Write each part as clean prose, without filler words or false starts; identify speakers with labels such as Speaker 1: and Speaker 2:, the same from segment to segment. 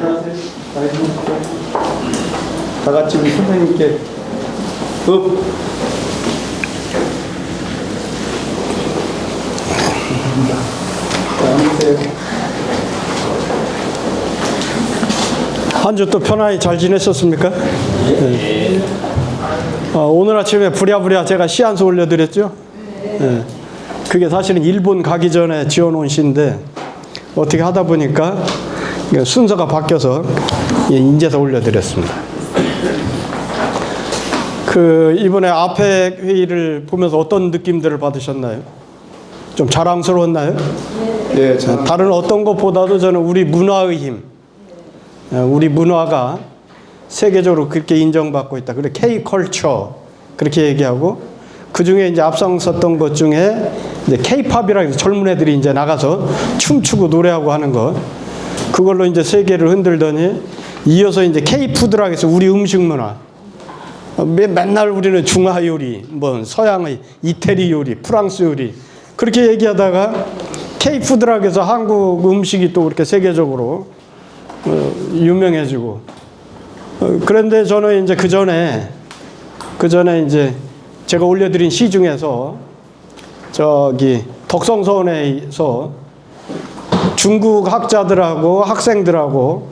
Speaker 1: 안녕하세요. 다 같이 우리 선생님께 한 주 또 편안히 잘 지내셨습니까? 네. 오늘 아침에 부랴부랴 제가 시 한 수 올려드렸죠? 네. 그게 사실은 일본 가기 전에 지어놓은 시인데 어떻게 하다 보니까 순서가 바뀌어서 인제서 올려드렸습니다. 이번에 앞에 회의를 보면서 어떤 느낌들을 받으셨나요? 좀 자랑스러웠나요?
Speaker 2: 네,
Speaker 1: 다른 어떤 것보다도 저는 우리 문화의 힘, 우리 문화가 세계적으로 그렇게 인정받고 있다. 그리고 K-컬처 그렇게 얘기하고 그 중에 이제 앞장섰던 것 중에 이제 K-팝이라고 해서 젊은 애들이 이제 나가서 춤추고 노래하고 하는 것, 그걸로 이제 세계를 흔들더니 이어서 이제 K-푸드라고 해서 우리 음식 문화. 맨날 우리는 중화 요리, 뭐 서양의 이태리 요리, 프랑스 요리 그렇게 얘기하다가 K-푸드라고 해서 한국 음식이 또 그렇게 세계적으로 유명해지고. 그런데 저는 이제 그 전에 이제 제가 올려드린 시 중에서 저기 덕성서원에서 중국 학자들하고 학생들하고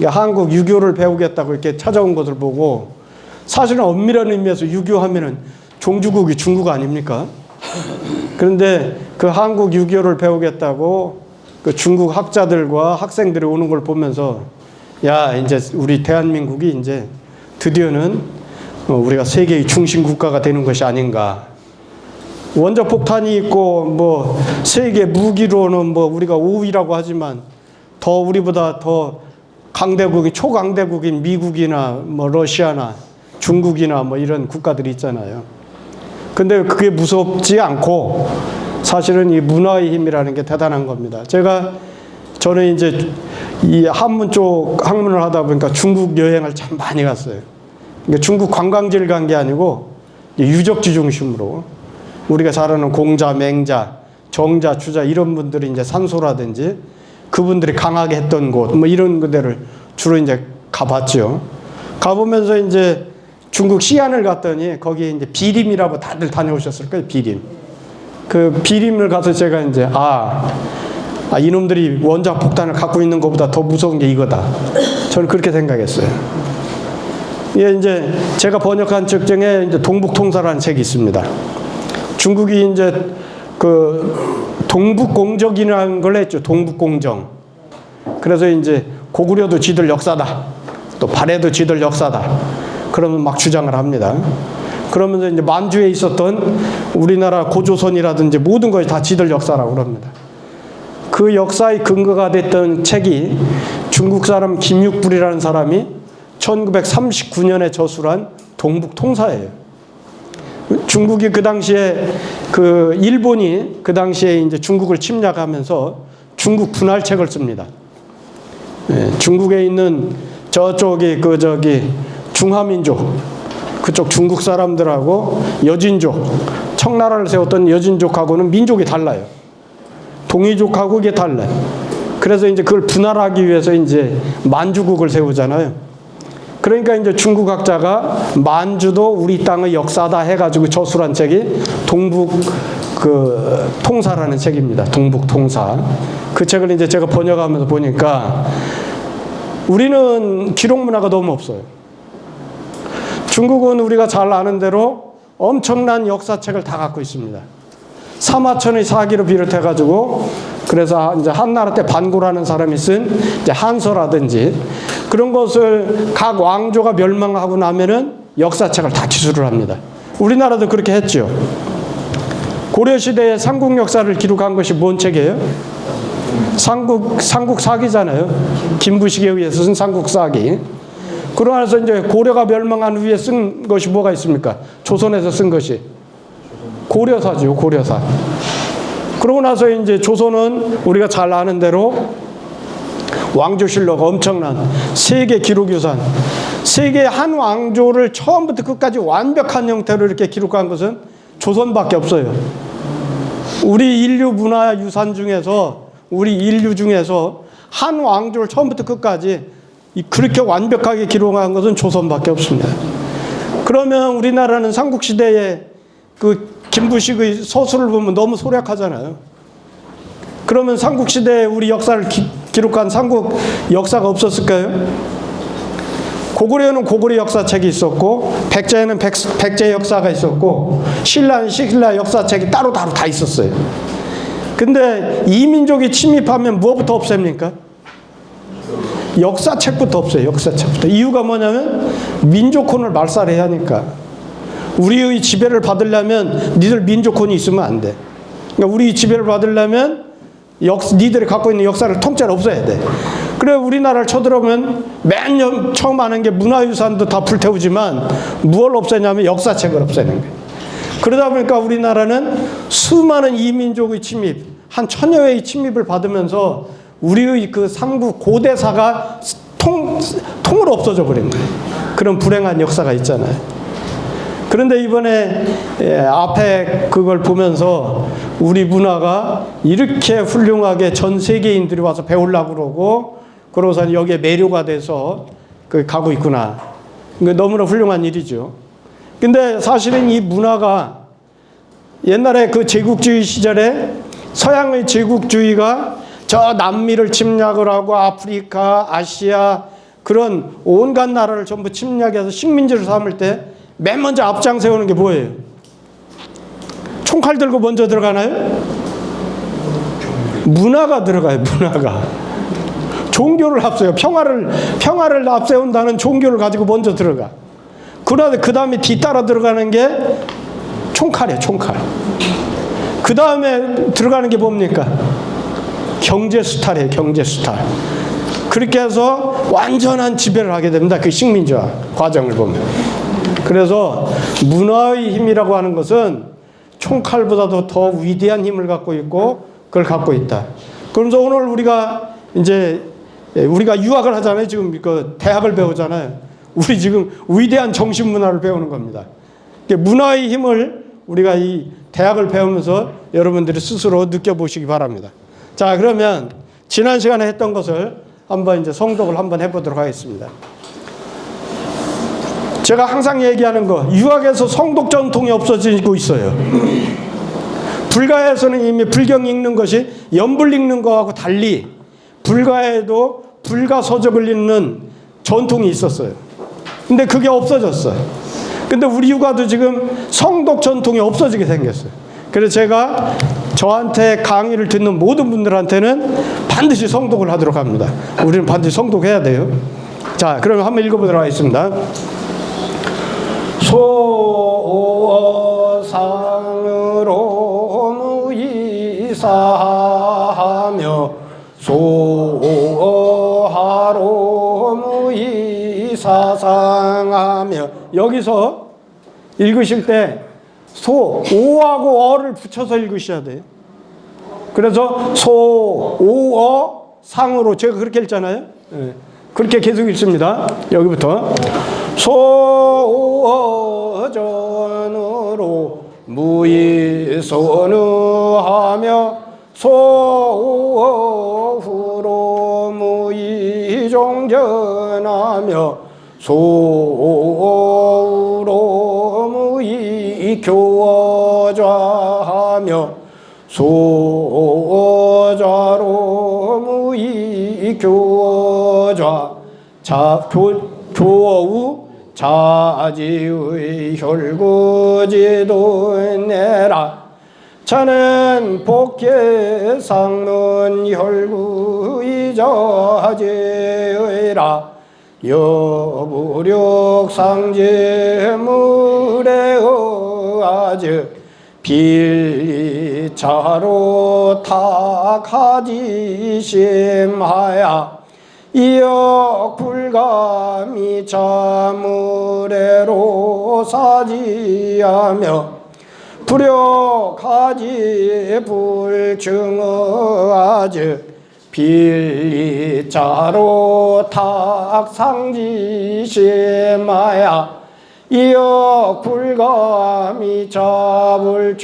Speaker 1: 한국 유교를 배우겠다고 이렇게 찾아온 것을 보고, 사실은 엄밀한 의미에서 유교하면은 종주국이 중국 아닙니까? 그런데 그 한국 유교를 배우겠다고 그 중국 학자들과 학생들이 오는 걸 보면서 야, 이제 우리 대한민국이 이제 드디어는 우리가 세계의 중심 국가가 되는 것이 아닌가. 원자폭탄이 있고 뭐 세계 무기로는 뭐 우리가 5위라고 하지만 더 우리보다 더 강대국이 초강대국인 미국이나 뭐 러시아나 중국이나 뭐 이런 국가들이 있잖아요. 근데 그게 무섭지 않고 사실은 이 문화의 힘이라는 게 대단한 겁니다. 저는 이제 이 한문 쪽 학문을 하다 보니까 중국 여행을 참 많이 갔어요. 그러니까 중국 관광지를 간 게 아니고 유적지 중심으로 우리가 잘 아는 공자, 맹자, 정자, 주자 이런 분들이 이제 산소라든지 그분들이 강하게 했던 곳 뭐 이런 데를 주로 이제 가봤죠. 가보면서 이제 중국 시안을 갔더니 거기에 이제 비림이라고 다들 다녀오셨을 거예요. 비림. 그 비림을 가서 제가 이제 이놈들이 원자폭탄을 갖고 있는 것보다 더 무서운 게 이거다. 저는 그렇게 생각했어요. 예, 이제 제가 번역한 책 중에 이제 동북통사라는 책이 있습니다. 중국이 이제 그 동북공정이라는 걸 했죠. 동북공정. 그래서 이제 고구려도 지들 역사다. 또 발해도 지들 역사다. 그러면 막 주장을 합니다. 그러면서 이제 만주에 있었던 우리나라 고조선이라든지 모든 것이 다 지들 역사라고 그럽니다. 그 역사의 근거가 됐던 책이 중국 사람 김육불이라는 사람이 1939년에 저술한 동북통사예요. 중국이 그 당시에 일본이 그 당시에 이제 중국을 침략하면서 중국 분할책을 씁니다. 예, 중국에 있는 저쪽이 중화민족, 그쪽 중국 사람들하고 여진족, 청나라를 세웠던 여진족하고는 민족이 달라요. 동이족하고 이게 달라요. 그래서 이제 그걸 분할하기 위해서 이제 만주국을 세우잖아요. 그러니까 이제 중국 학자가 만주도 우리 땅의 역사다 해가지고 저술한 책이 동북 통사라는 책입니다. 동북통사. 그 책을 이제 제가 번역하면서 보니까 우리는 기록 문화가 너무 없어요. 중국은 우리가 잘 아는 대로 엄청난 역사책을 다 갖고 있습니다. 사마천의 사기를 비롯해가지고 그래서 이제 한나라 때 반고라는 사람이 쓴 이제 한서라든지 그런 것을 각 왕조가 멸망하고 나면은 역사책을 다 기술을 합니다. 우리나라도 그렇게 했죠. 고려시대의 삼국 역사를 기록한 것이 뭔 책이에요? 삼국사기잖아요. 김부식에 의해서 쓴 삼국사기. 그러고 나서 이제 고려가 멸망한 후에 쓴 것이 뭐가 있습니까? 조선에서 쓴 것이 고려사죠. 고려사. 그러고 나서 이제 조선은 우리가 잘 아는 대로 왕조실록 엄청난 세계 기록유산, 세계 한 왕조를 처음부터 끝까지 완벽한 형태로 이렇게 기록한 것은 조선밖에 없어요. 우리 인류 문화 유산 중에서 우리 인류 중에서 한 왕조를 처음부터 끝까지 그렇게 완벽하게 기록한 것은 조선밖에 없습니다. 그러면 우리나라는 삼국시대에 그 김부식의 서술을 보면 너무 소략하잖아요. 그러면 삼국시대에 우리 역사를 기록한 삼국 역사가 없었을까요? 고구려는 고구려 역사책이 있었고, 백제에는 백제 역사가 있었고, 신라는 신라 역사책이 따로따로 다 있었어요. 근데 이민족이 침입하면 무엇부터 없앱니까? 역사책부터 없어요. 역사책부터. 이유가 뭐냐면 민족혼을 말살해야 하니까. 우리의 지배를 받으려면 니들 민족혼이 있으면 안 돼. 그러니까 우리 지배를 받으려면 니들이 갖고 있는 역사를 통째로 없애야 돼. 그래 우리나라를 쳐들어오면 맨 처음 하는 게 문화유산도 다 불태우지만 무엇을 없애냐면 역사책을 없애는 거예요. 그러다 보니까 우리나라는 수많은 이민족의 침입, 한 1000여 회의 침입을 받으면서 우리의 그 삼국 고대사가 통으로 없어져 버린 거예요. 그런 불행한 역사가 있잖아요. 그런데 이번에 앞에 그걸 보면서 우리 문화가 이렇게 훌륭하게 전 세계인들이 와서 배우려고 그러고, 그러고서 여기에 매료가 돼서 가고 있구나. 너무나 훌륭한 일이죠. 근데 사실은 이 문화가 옛날에 그 제국주의 시절에 서양의 제국주의가 저 남미를 침략을 하고 아프리카, 아시아 그런 온갖 나라를 전부 침략해서 식민지를 삼을 때 맨 먼저 앞장 세우는 게 뭐예요? 총칼 들고 먼저 들어가나요? 문화가 들어가요. 문화가. 종교를 앞세워. 평화를 앞세운다는 종교를 가지고 먼저 들어가. 그러다 그 다음에 뒤따라 들어가는 게 총칼이에요. 총칼. 그 다음에 들어가는 게 뭡니까? 경제 수탈이에요. 경제 수탈. 그렇게 해서 완전한 지배를 하게 됩니다. 그 식민지화 과정을 보면. 그래서 문화의 힘이라고 하는 것은 총칼보다도 더 위대한 힘을 갖고 있고 그걸 갖고 있다. 그러면서 오늘 우리가 유학을 하잖아요. 지금 그 대학을 배우잖아요. 우리 지금 위대한 정신 문화를 배우는 겁니다. 문화의 힘을 우리가 이 대학을 배우면서 여러분들이 스스로 느껴보시기 바랍니다. 자, 그러면 지난 시간에 했던 것을 한번 이제 성독을 한번 해보도록 하겠습니다. 제가 항상 얘기하는 거, 유학에서 성독 전통이 없어지고 있어요. 불가에서는 이미 불경 읽는 것이 연불 읽는 거하고 달리 불가에도 불가 서적을 읽는 전통이 있었어요. 근데 그게 없어졌어요. 근데 우리 유가도 지금 성독 전통이 없어지게 생겼어요. 그래서 제가 저한테 강의를 듣는 모든 분들한테는 반드시 성독을 하도록 합니다. 우리는 반드시 성독해야 돼요. 자, 그러면 한번 읽어보도록 하겠습니다. 소상으로 무이사하며 소하로 무이사상하며. 여기서 읽으실 때 오하고 어를 붙여서 읽으셔야 돼요. 그래서 오어 상으로 제가 그렇게 읽잖아요. 네. 그렇게 계속 읽습니다. 여기부터 소어전으로 무이선우하며 소어후로 무이종전하며 소어우로 무이교어좌하며 소어좌로 무이교어좌 교어우 자지의 혈구지도 내라. 자는 복계상문 혈구의 자지의라. 여부력 상제물에 의하지 빌차로 탁하지 심하야. 이역 불감이 자무례로 사지하며 불욕하지 불증어하지 빌리자로 탁상지 심하야. 이역 불감이 자불증으로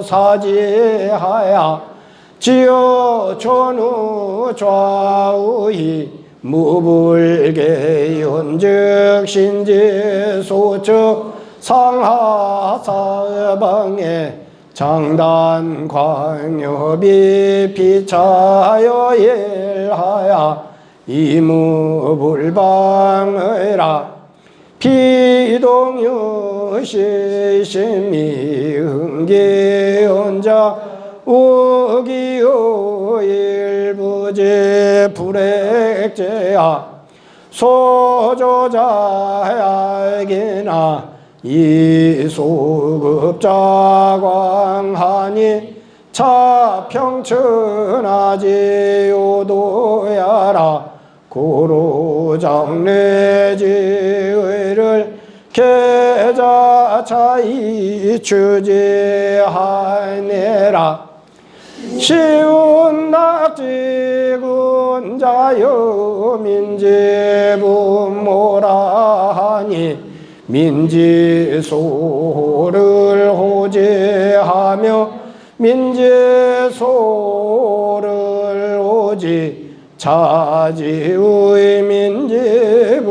Speaker 1: 사지하야. 지어 전후 좌우히 무불개윤즉 신지 소측 상하사방에 장단 광엽이 피차여 일하야 이무불방의라 피동유시 심미흥기연자 우기요 일부지 불액제야 소조자야기나 이소급자광하니 차평천하지 요도야라 고로장례지의를 계자차이 추지하네라 쉬운 낙지군자여 민지분모라하니 민지소를 호지하며 민지소를 호지 차지의 민지부모내라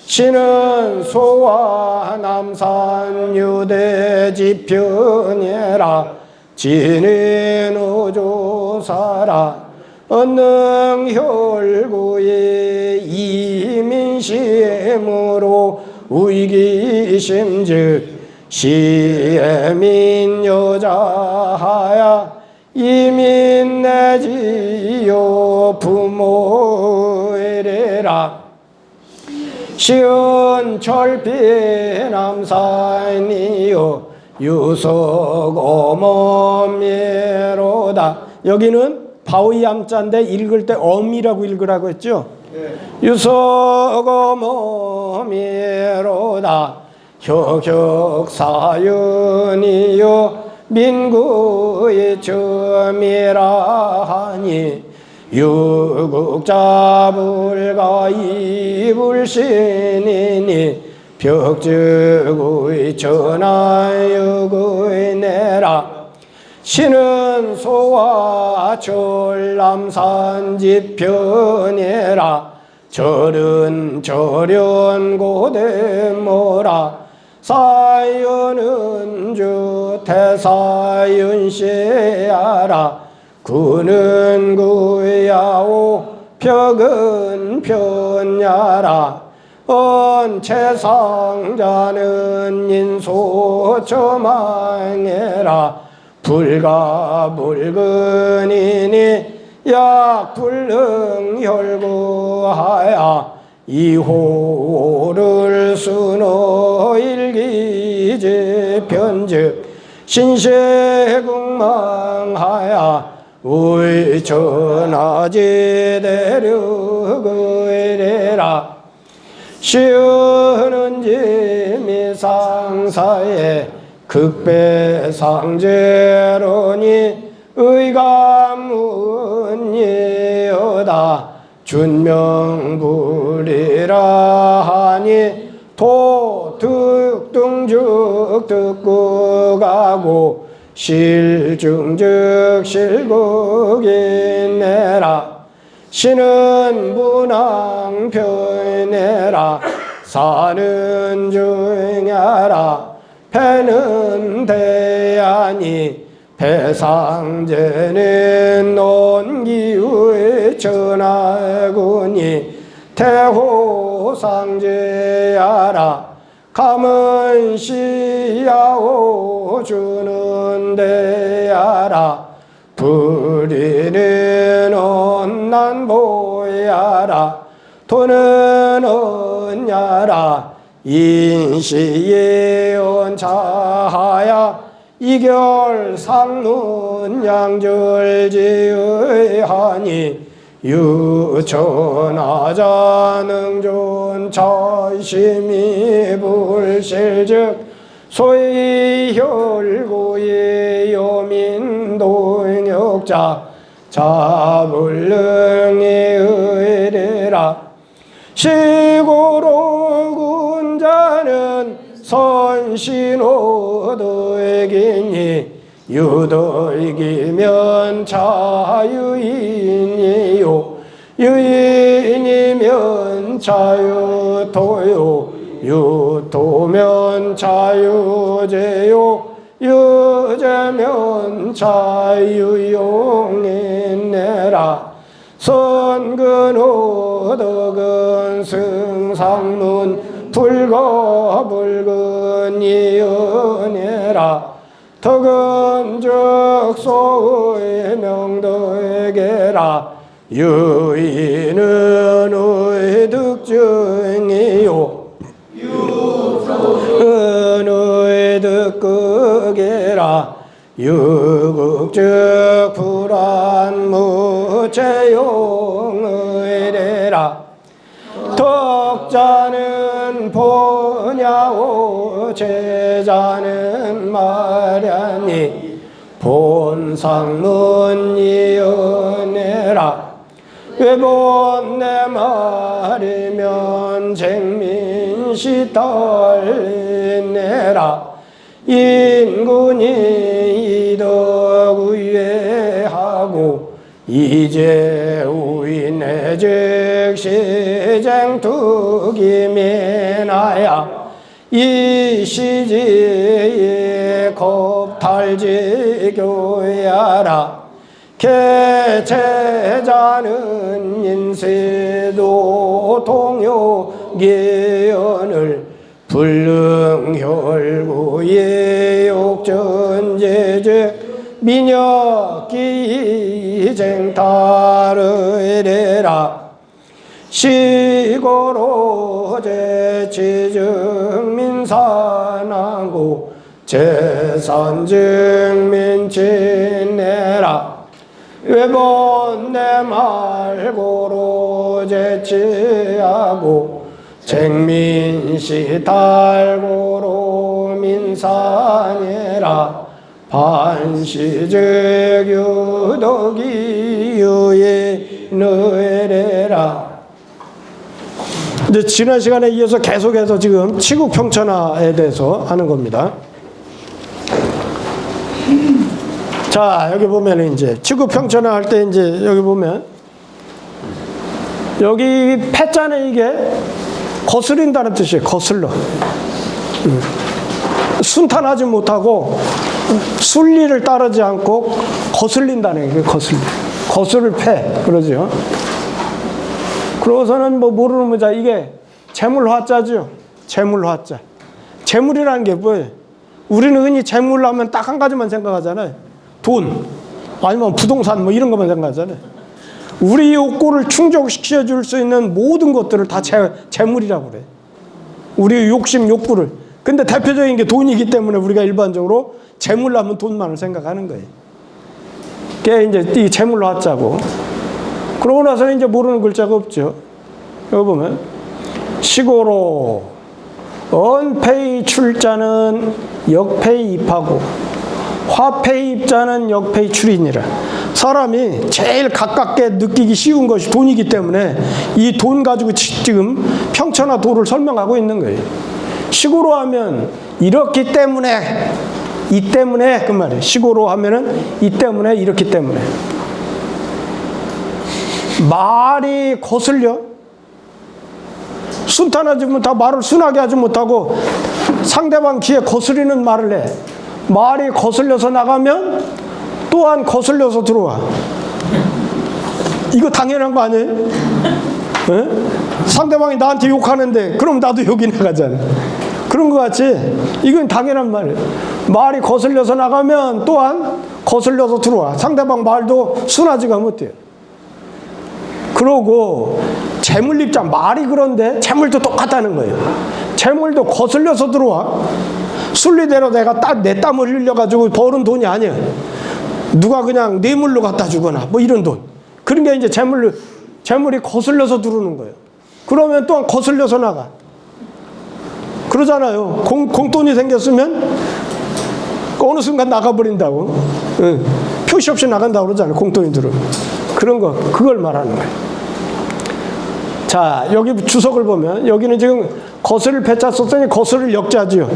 Speaker 1: 신은 소와 남산 유대지편이라 진인 우조사라 언능 혈구의 이민심으로 위기심즉 시에민 여자하야 이민내지요 부모이래라 시은 철피 남산이요 유석어머미로다 여기는 바위 암자인데 읽을 때 엄이라고 읽으라고 했죠. 네. 유석어머미로다 혁혁사윤이요 민구의 점이라 하니 유국자불가 이불신이니 벽적의 전하역의 내라 신은 소와 철남산 지편이라 절은 절연 고대모라 사연은 주 태사윤시야라 구는 구야오 벽은 편야라 언체상자는 인소초망해라 불가불근이니 약불능혈구하야 이호를 순호일기지 편즉 신세궁망하야 의천하지 대륙의래라 시은은지 미상사에 극배상제로니 의감문이여다 준명불이라 하니 도득등죽 듣고 가고 실중즉 실국이내라 신은 문왕편내라 사는 중야라 패는 대안이 배상제는 논기의 전하군이 태호상제야라 감은시야오 주는 데야라 불이는 온난보야라 돈은 언야라 인시의 온차하야 이결상문 양절지의하니 유천하자능존 차심이 불실즉 소위 혈구의 요민동역자 자불능이 의리라 시고로 군자는 선신호도이기니 유덕이면 자유인이요 유인이면 자유토요 유토면 자유제요 유제면 자유용인내라 선근호덕은 승상문 불거불근 이은혜라 덕은적 소의 명도에게라 유인은 의득증이요 은의 득극이라 유극적 불안무체용의래라 덕자는 보냐오 제자는 마련이 본상문이 은혜라 외본 내 말이면 쟁민시 떨리네라 인군이 이덕 우회하고 이제 우인의 즉시쟁 투기면하야 이 시지에 겁탈지교야라 개체자는 인세도 동요기연을 불능혈구의 욕전제제 민혁기쟁탈의래라 시고로 제치증민산하고 재산증민친내라 외본 내 말고로 제치하고 쟁민시 달고로 민산이라 반시적 유덕이 유의 너래라. 이제 지난 시간에 이어서 계속해서 지금 치국평천하에 대해서 하는 겁니다. 자, 여기 보면 이제 치국평천하 할 때 이제 여기 보면 여기 패자는 이게 거스린다는 뜻이에요. 거슬러. 순탄하지 못하고 순리를 따르지 않고 거슬린다는 게 거슬려. 거슬을 패. 그러죠. 그러고서는 뭐 모르는 문자 이게 재물화자죠. 재물화자. 재물이라는 게 뭐예요? 우리는 흔히 재물 하면 딱 한 가지만 생각하잖아요. 돈 아니면 부동산 뭐 이런 것만 생각하잖아요. 우리 욕구를 충족시켜 줄 수 있는 모든 것들을 다 재물이라고 그래. 우리 욕심 욕구를. 근데 대표적인 게 돈이기 때문에 우리가 일반적으로 재물 하면 돈만을 생각하는 거예요. 그게 이제 이 재물로 하자고. 그러고 나서 이제 모르는 글자가 없죠. 여기 보면 시고로 언패의 출자는 역패의 입하고 화패의 입자는 역패의 출이니라. 사람이 제일 가깝게 느끼기 쉬운 것이 돈이기 때문에 이 돈 가지고 지금 평천하 도를 설명하고 있는 거예요. 시고로 하면 이렇기 때문에 이 때문에 그 말이에요. 시고로 하면은 이 때문에 이렇기 때문에 말이 거슬려 순탄하지 못하고 말을 순하게 하지 못하고 상대방 귀에 거스리는 말을 해. 말이 거슬려서 나가면 또한 거슬려서 들어와. 이거 당연한 거 아니에요? 네? 상대방이 나한테 욕하는데 그럼 나도 욕이 나가잖아. 그런 거 같이 이건 당연한 말이에요. 말이 거슬려서 나가면 또한 거슬려서 들어와. 상대방 말도 순하지가 못해요. 그러고 재물 입장 말이 그런데 재물도 똑같다는 거예요. 재물도 거슬려서 들어와. 순리대로 내가 내 땀을 흘려가지고 버는 돈이 아니야. 누가 그냥 뇌물로 갖다 주거나 뭐 이런 돈. 그런 게 이제 재물이 거슬려서 들어오는 거예요. 그러면 또한 거슬려서 나가. 그러잖아요. 공돈이 생겼으면 어느 순간 나가버린다고. 응. 표시 없이 나간다고 그러잖아요. 공돈이 들어오면. 그런 거, 그걸 말하는 거예요. 자, 여기 주석을 보면 여기는 지금 거슬을 패자 썼으니 거슬을 역자지요.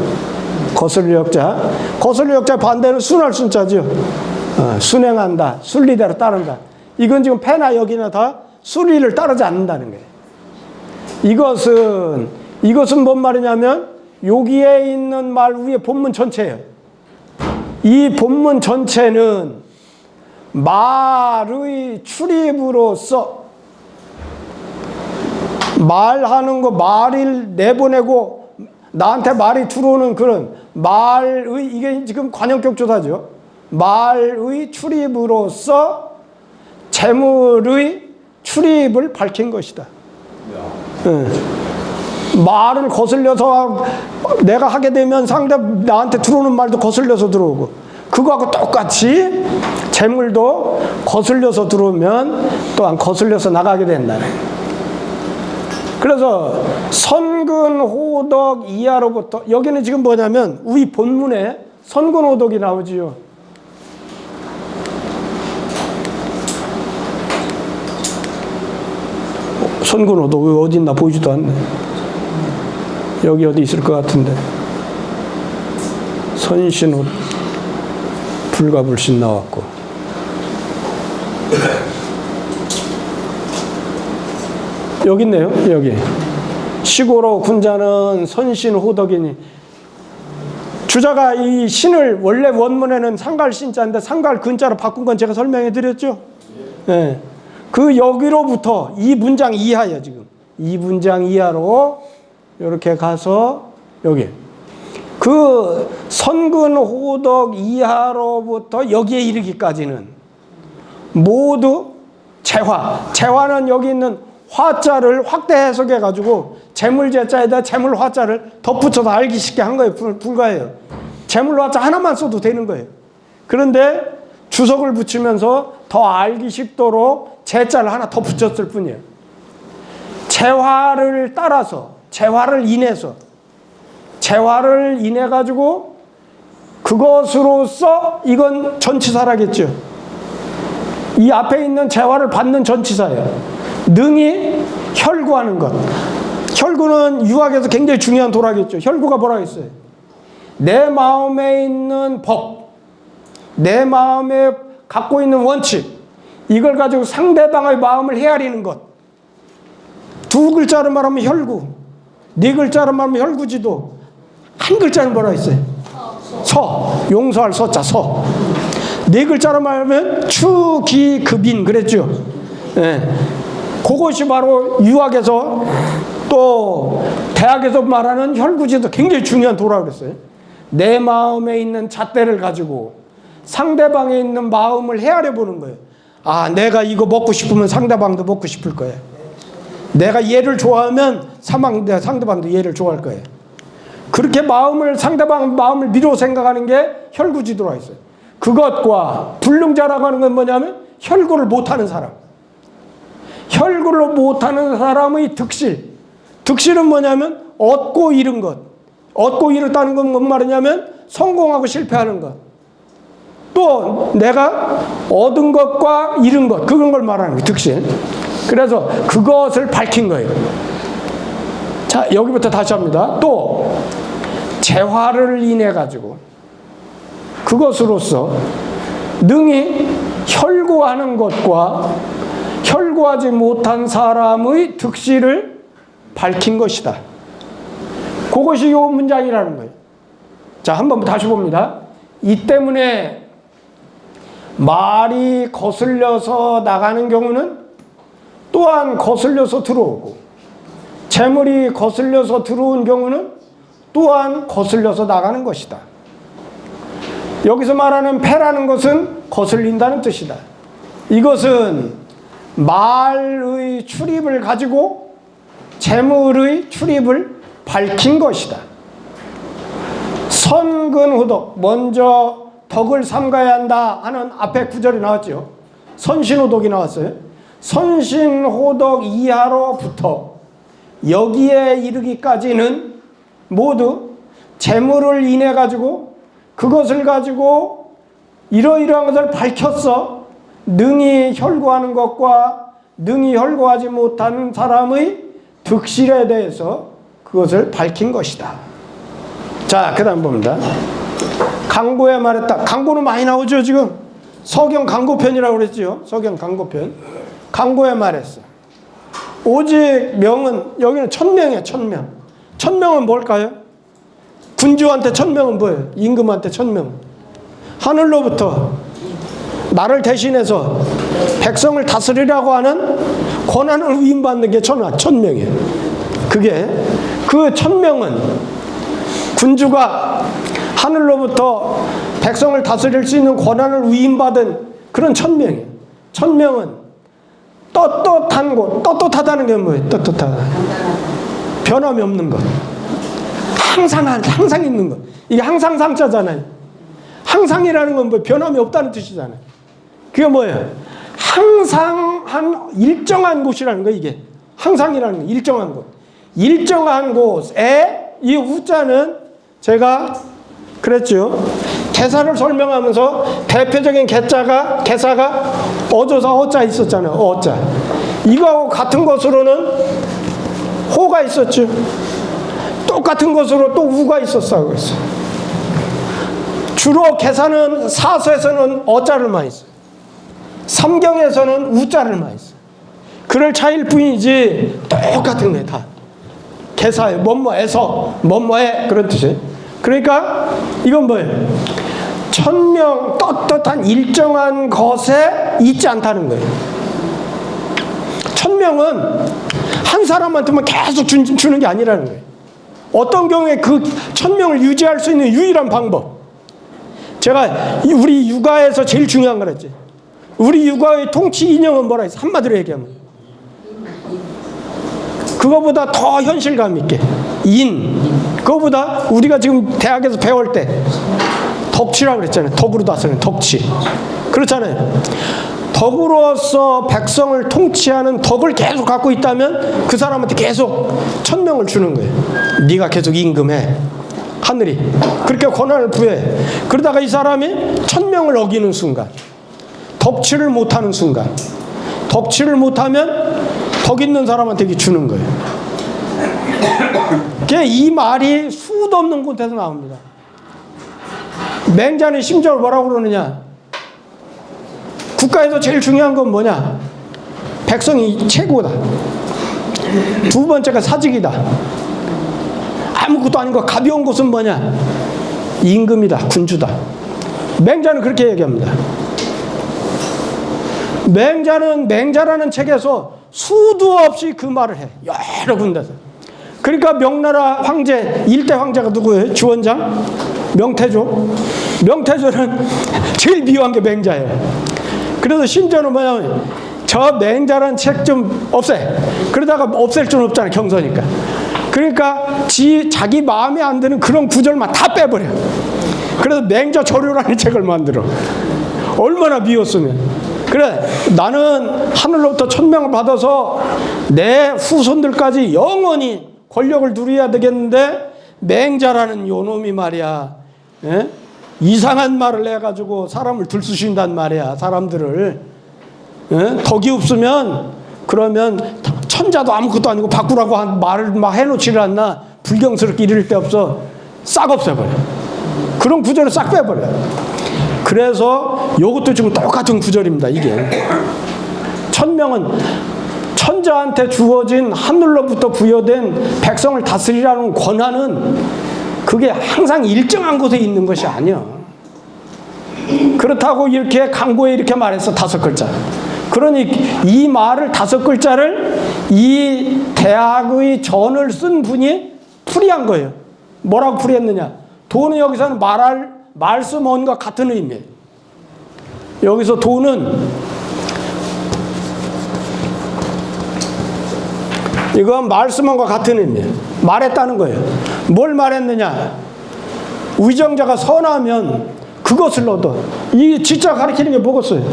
Speaker 1: 거슬릴 역자. 거슬릴 역자 반대는 순할 순자죠. 순행한다. 순리대로 따른다. 이건 지금 패나 여기나 다 순리를 따르지 않는다는 거예요. 이것은 뭔 말이냐면 여기에 있는 말 위에 본문 전체예요. 이 본문 전체는 말의 출입으로서 말하는 거, 말을 내보내고 나한테 말이 들어오는 그런 말의, 이게 지금 관용격 조사죠. 말의 출입으로서 재물의 출입을 밝힌 것이다. 말을 거슬려서 내가 하게 되면 상대 나한테 들어오는 말도 거슬려서 들어오고, 그거하고 똑같이 재물도 거슬려서 들어오면 또한 거슬려서 나가게 된다네. 그래서 선근호덕 이하로부터, 여기는 지금 뭐냐면 우리 본문에 선근호덕이 나오지요. 선근호덕 어디 있나 보이지도 않네. 여기 어디 있을 것 같은데. 선신호 불가불신 나왔고. 여기 있네요. 여기. 시고로 군자는 선신호덕이니. 주자가 이 신을 원래 원문에는 상갈신자인데 상갈 근자로 바꾼 건 제가 설명해 드렸죠. 네. 그 여기로부터 이 문장 이하예요. 지금 이 문장 이하로 이렇게 가서 여기 그 선근호덕 이하로부터 여기에 이르기까지는 모두 재화는 여기 있는 화자를 확대 해석해 가지고 재물제자에다 재물화자를 덧붙여서 알기 쉽게 한 거예요. 불가해요. 재물화자 하나만 써도 되는 거예요. 그런데 주석을 붙이면서 더 알기 쉽도록 제자를 하나 더 붙였을 뿐이에요. 재화를 따라서, 재화를 인해 가지고 그것으로서 이건 전치사라겠죠. 이 앞에 있는 재화를 받는 전치사예요. 능히 혈구하는 것. 혈구는 유학에서 굉장히 중요한 도라겠죠. 혈구가 뭐라고 했어요? 내 마음에 있는 법, 내 마음에 갖고 있는 원칙, 이걸 가지고 상대방의 마음을 헤아리는 것. 두 글자로 말하면 혈구, 네 글자로 말하면 혈구지도, 한 글자는 뭐라 했어요? 서, 용서할 서자, 서. 네 글자로 말하면 추기급인 그랬죠. 예. 그것이 바로 유학에서 또 대학에서 말하는 혈구지도 굉장히 중요한 도라고 그랬어요. 내 마음에 있는 잣대를 가지고 상대방에 있는 마음을 헤아려 보는 거예요. 아, 내가 이거 먹고 싶으면 상대방도 먹고 싶을 거예요. 내가 얘를 좋아하면 상대방도 얘를 좋아할 거예요. 그렇게 상대방 마음을 미로 생각하는 게 혈구지도라 했어요. 그것과 불능자라고 하는 건 뭐냐면 혈구를 못하는 사람. 혈구를 못하는 사람의 득실. 득실은 뭐냐면 얻고 잃은 것. 얻고 잃었다는 건 뭔 말이냐면 성공하고 실패하는 것. 또 내가 얻은 것과 잃은 것. 그런 걸 말하는 거예요. 득실. 그래서 그것을 밝힌 거예요. 자, 여기부터 다시 합니다. 또 재화를 인해 가지고 그것으로서 능히 혈구하는 것과 혈구하지 못한 사람의 득실을 밝힌 것이다. 그것이 이 문장이라는 거예요. 자, 한번 다시 봅니다. 이 때문에 말이 거슬려서 나가는 경우는 또한 거슬려서 들어오고, 재물이 거슬려서 들어온 경우는 또한 거슬려서 나가는 것이다. 여기서 말하는 패라는 것은 거슬린다는 뜻이다. 이것은 말의 출입을 가지고 재물의 출입을 밝힌 것이다. 선근호덕, 먼저 덕을 삼가야 한다 하는 앞에 구절이 나왔죠. 선신호덕이 나왔어요. 선신호덕 이하로부터 여기에 이르기까지는 모두 재물을 인해 가지고 그것을 가지고 이러이러한 것을 밝혔어. 능히 혈구하는 것과 능히 혈구하지 못하는 사람의 득실에 대해서 그것을 밝힌 것이다. 자, 그 다음 봅니다. 강고에 말했다. 강고는 많이 나오죠, 지금. 서경 강고편이라고 그랬죠. 서경 강고편. 강고에 말했어. 오직 명은, 여기는 1000명이에요, 1000명. 1000명은 뭘까요? 군주한테 1000명은 뭐예요? 임금한테 1000명. 하늘로부터 나를 대신해서 백성을 다스리라고 하는 권한을 위임받는 게 1000명이에요. 그게, 그 1000명은 군주가 하늘로부터 백성을 다스릴 수 있는 권한을 위임받은 그런 1000명이에요. 1000명은 떳떳한 곳, 떳떳하다는 게 뭐예요? 떳떳하다. 변함이 없는 것. 항상 있는 것. 이게 항상 상자잖아요. 항상이라는 건 뭐 변함이 없다는 뜻이잖아요. 그게 뭐예요? 항상 한 일정한 곳이라는 거, 이게. 항상이라는 거, 일정한 곳. 일정한 곳에 이 우자는 제가 그랬죠. 개사를 설명하면서 대표적인 개사가 어조사 어자 있었잖아요. 어자. 이거하고 같은 것으로는 호가 있었죠. 똑같은 것으로 또 우가 있었어. 그랬어요. 주로 개사는 사서에서는 어자를 많이 써요. 삼경에서는 우자를 많이 써요. 그럴 차이일 뿐이지 똑같은 거예요. 다. 개사에 뭐뭐에서 뭐뭐에 그런 뜻이에요. 그러니까 이건 뭐예요? 1000명 떳떳한 일정한 것에 있지 않다는 거예요. 1000명은 한 사람한테만 계속 주는 게 아니라는 거예요. 어떤 경우에 그 1000명을 유지할 수 있는 유일한 방법. 제가 우리 육아에서 제일 중요한 거랬지. 우리 육아의 통치 이념은 뭐라 했어? 한마디로 얘기하면. 그거보다 더 현실감 있게. 그거보다 우리가 지금 대학에서 배울 때 덕치라고 그랬잖아요. 덕으로 다스리는 덕치. 그렇잖아요. 덕으로서 백성을 통치하는 덕을 계속 갖고 있다면 그 사람한테 계속 1000명을 주는 거예요. 네가 계속 임금해. 하늘이 그렇게 권한을 부여해. 그러다가 이 사람이 1000명을 어기는 순간, 덕치를 못하는 순간, 덕치를 못하면 덕 있는 사람한테 주는 거예요. 이 말이 수도 없는 곳에서 나옵니다. 맹자는 심지어 뭐라고 그러느냐? 국가에서 제일 중요한 건 뭐냐? 백성이 최고다. 두 번째가 사직이다. 아무것도 아닌 거 가벼운 것은 뭐냐? 임금이다, 군주다. 맹자는 그렇게 얘기합니다. 맹자는 맹자라는 책에서 수도 없이 그 말을 해. 여러 군데서. 그러니까 명나라 황제, 일대 황제가 누구예요? 주원장? 명태조. 명태조는 제일 미워한 게 맹자예요. 그래서 심지어는 뭐냐면 저 맹자라는 책 좀 없애. 그러다가 없앨 수는 없잖아요. 경서니까. 그러니까 자기 마음에 안 드는 그런 구절만 다 빼버려. 그래서 맹자 조료라는 책을 만들어. 얼마나 미웠으면. 그래, 나는 하늘로부터 1000명을 받아서 내 후손들까지 영원히 권력을 누려야 되겠는데 맹자라는 요놈이 말이야, 예? 이상한 말을 해가지고 사람을 들쑤신단 말이야. 사람들을. 예? 덕이 없으면 그러면 천자도 아무것도 아니고 바꾸라고 한 말을 막 해놓지를 않나. 불경스럽게 이럴 데 없어. 싹 없애버려. 그런 구절을 싹 빼버려. 그래서 이것도 지금 똑같은 구절입니다. 이게 1000명은 천자한테 주어진 하늘로부터 부여된 백성을 다스리라는 권한은 그게 항상 일정한 곳에 있는 것이 아니야. 그렇다고 이렇게 강고에 이렇게 말했어. 5글자. 그러니 이 말을 5글자를 이 대학의 전을 쓴 분이 풀이한 거예요. 뭐라고 풀이했느냐? 도는 여기서는 말씀원과 같은 의미예요. 여기서 도는 이건 말씀원과 같은 의미예요. 말했다는 거예요. 뭘 말했느냐? 위정자가 선하면 그것을 얻어. 이 진짜 가리키는 게 뭐겠어요?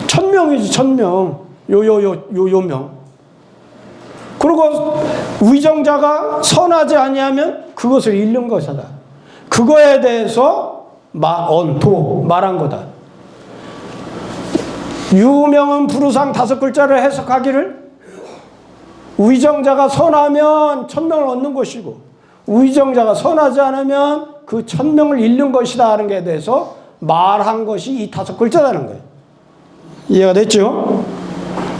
Speaker 1: 1000명이지. 1000명. 요명. 그리고 위정자가 선하지 아니하면 그것을 잃는 것이다. 그거에 대해서 말한 거다. 유명은 부르상 5글자를 해석하기를 위정자가 선하면 1000명을 얻는 것이고 위정자가 선하지 않으면 그 천명을 잃는 것이다 하는 것에 대해서 말한 것이 이 5글자라는 거예요. 이해가 됐죠?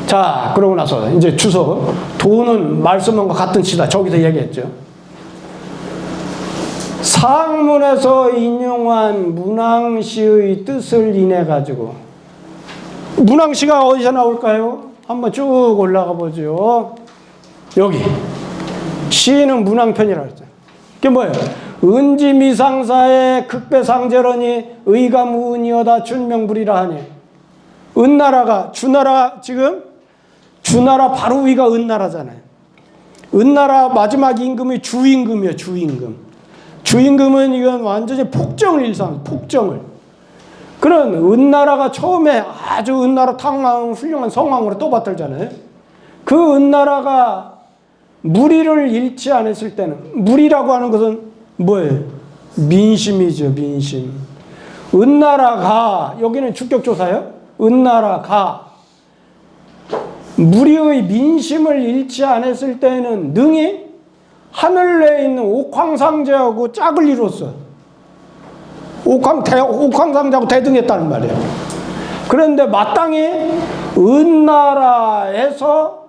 Speaker 1: 자, 그러고 나서 이제 주석. 도는 말씀과 같은 시다. 저기서 얘기했죠. 상문에서 인용한 문왕시의 뜻을 인해 가지고, 문왕시가 어디서 나올까요? 한번 쭉 올라가 보죠. 여기 시는 문왕편이라고 했어요. 그게 뭐예요? 은지미상사의 극배상제러니 의가무은이어다 춘명불이라 하니. 은나라가 주나라, 지금 주나라 바로 위가 은나라잖아요. 은나라 마지막 임금이 주임금이에요. 주임금. 주임금은 이건 완전히 폭정을 일삼, 폭정을. 그런 은나라가 처음에 아주 은나라 탕왕 훌륭한 성왕으로 떠받들잖아요. 그 은나라가 무리를 잃지 않았을 때는, 무리라고 하는 것은 뭐예요? 민심이죠, 민심. 은나라가, 여기는 주격조사예요. 은나라가 무리의 민심을 잃지 않았을 때는 능히 하늘내에 있는 옥황상제하고 짝을 이뤘어. 옥황상제하고 대등했다는 말이에요. 그런데 마땅히 은나라에서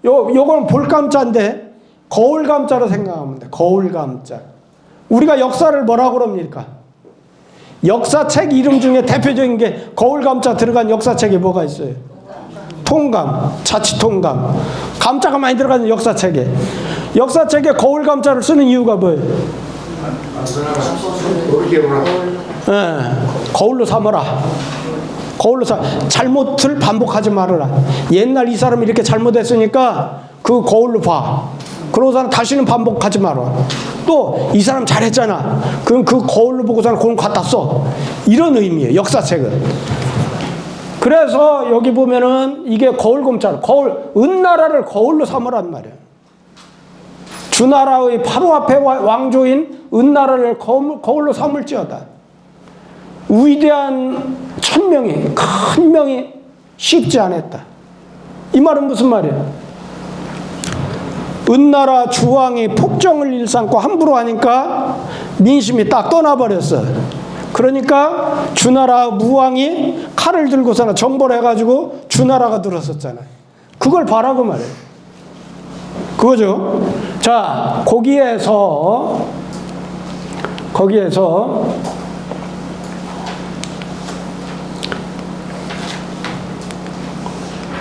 Speaker 1: 요건 볼감자인데 거울감자로 생각하면 돼. 거울감자. 우리가 역사를 뭐라고 그럽니까? 역사책 이름 중에 대표적인 게 거울감자 들어간 역사책이 뭐가 있어요? 통감, 자치통감. 감자가 많이 들어가는 역사책에. 역사책에 거울감자를 쓰는 이유가 뭐예요? 네, 거울로 삼어라. 거울로 잘못을 반복하지 말아라. 옛날 이 사람이 이렇게 잘못했으니까 그 거울로 봐. 그러고서는 다시는 반복하지 마라. 또 이 사람 잘했잖아. 그럼 그 거울로 보고서는 그걸 갖다 써. 이런 의미예요. 역사책은. 그래서 여기 보면은 이게 거울검자로 은나라를 거울로 삼으란 말이에요. 주나라의 바로 앞에 왕조인 은나라를 거울로 삼을지어다. 위대한 천명이, 큰 명이 쉽지 않았다. 이 말은 무슨 말이에요? 은나라 주왕이 폭정을 일삼고 함부로 하니까 민심이 딱 떠나버렸어. 그러니까 주나라 무왕이 칼을 들고서는 정벌을 해가지고 주나라가 들었었잖아요. 그걸 바라고 말해요. 그거죠. 자, 거기에서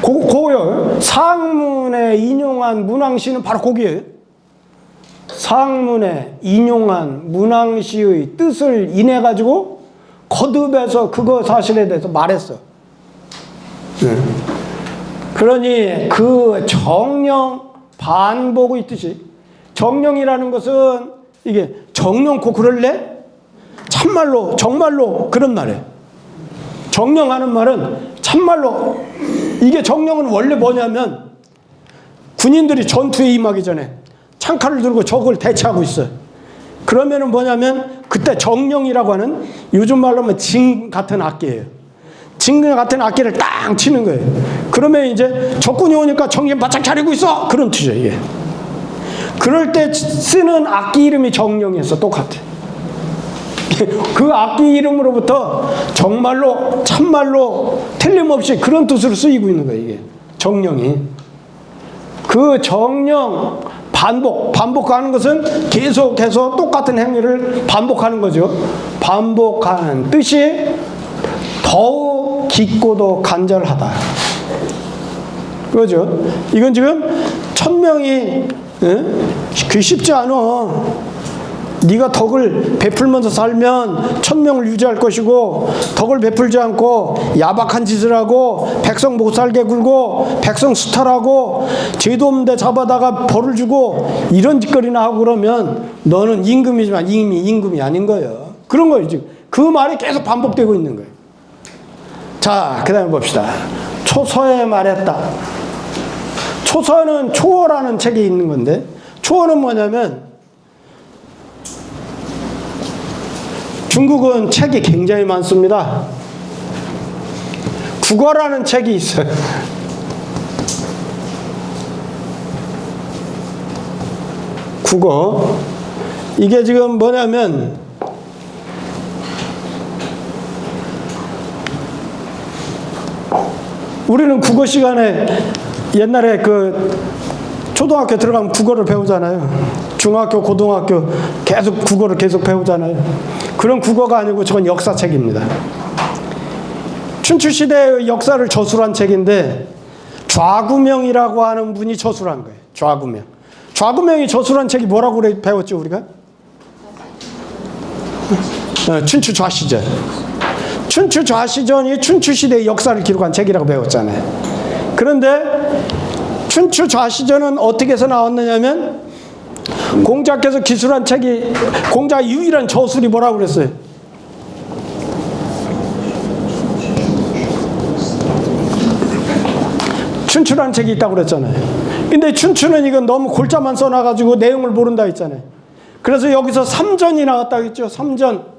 Speaker 1: 고요. 상문에 인용한 문왕시는 바로 거기에요. 상문에 인용한 문왕시의 뜻을 인해 가지고 거듭해서 그거 사실에 대해서 말했어. 그러니 그 정령 반복의 있듯이, 정령이라는 것은 이게 정령코 그럴래? 참말로 정말로 그런 말이에요. 정령하는 말은 참말로, 이게 정령은 원래 뭐냐면 군인들이 전투에 임하기 전에 창칼을 들고 적을 대치하고 있어요. 그러면은 뭐냐면 그때 정령이라고 하는, 요즘 말로 하면 징 같은 악기예요. 징 같은 악기를 딱 치는 거예요. 그러면 이제 적군이 오니까 정신 바짝 차리고 있어, 그런 뜻이죠 이게. 그럴 때 쓰는 악기 이름이 정령이었어. 똑같아. 그 악기 이름으로부터 정말로 참말로 틀림없이 그런 뜻으로 쓰이고 있는 거예요 이게. 정령이. 그 정령 반복하는 것은 계속해서 똑같은 행위를 반복하는 거죠. 반복하는 뜻이 더욱 깊고도 간절하다. 그거죠. 이건 지금 천명이 그게 쉽지 않아. 네가 덕을 베풀면서 살면 천명을 유지할 것이고, 덕을 베풀지 않고 야박한 짓을 하고 백성 못 살게 굴고 백성 수탈하고 죄도 없는데 잡아다가 벌을 주고 이런 짓거리나 하고 그러면 너는 임금이지만 이미 임금이 아닌 거예요. 그런 거예요 지금. 그 말이 계속 반복되고 있는 거예요. 자, 그 다음에 봅시다. 초서에 말했다. 초서는 초어라는 책이 있는 건데, 초어는 뭐냐면 중국은 책이 굉장히 많습니다. 국어라는 책이 있어요. 국어. 이게 지금 뭐냐면 우리는 국어 시간에 옛날에 그 초등학교 들어가면 국어를 배우잖아요. 중학교, 고등학교 계속 국어를 계속 배우잖아요. 그런 국어가 아니고 저건 역사책입니다. 춘추시대의 역사를 저술한 책인데 좌구명이라고 하는 분이 저술한 거예요. 좌구명. 좌구명이 저술한 책이 뭐라고 배웠죠 우리가? 춘추좌시전. 춘추좌시전이 춘추시대의 역사를 기록한 책이라고 배웠잖아요. 그런데 춘추좌시전은 어떻게 해서 나왔느냐면 공자께서 기술한 책이 공자의 유일한 저술이 뭐라고 그랬어요? 춘추라는 책이 있다고 그랬잖아요. 근데 춘추는 이건 너무 골자만 써놔가지고 내용을 모른다 했잖아요. 그래서 여기서 삼전이 나왔다고 했죠. 삼전.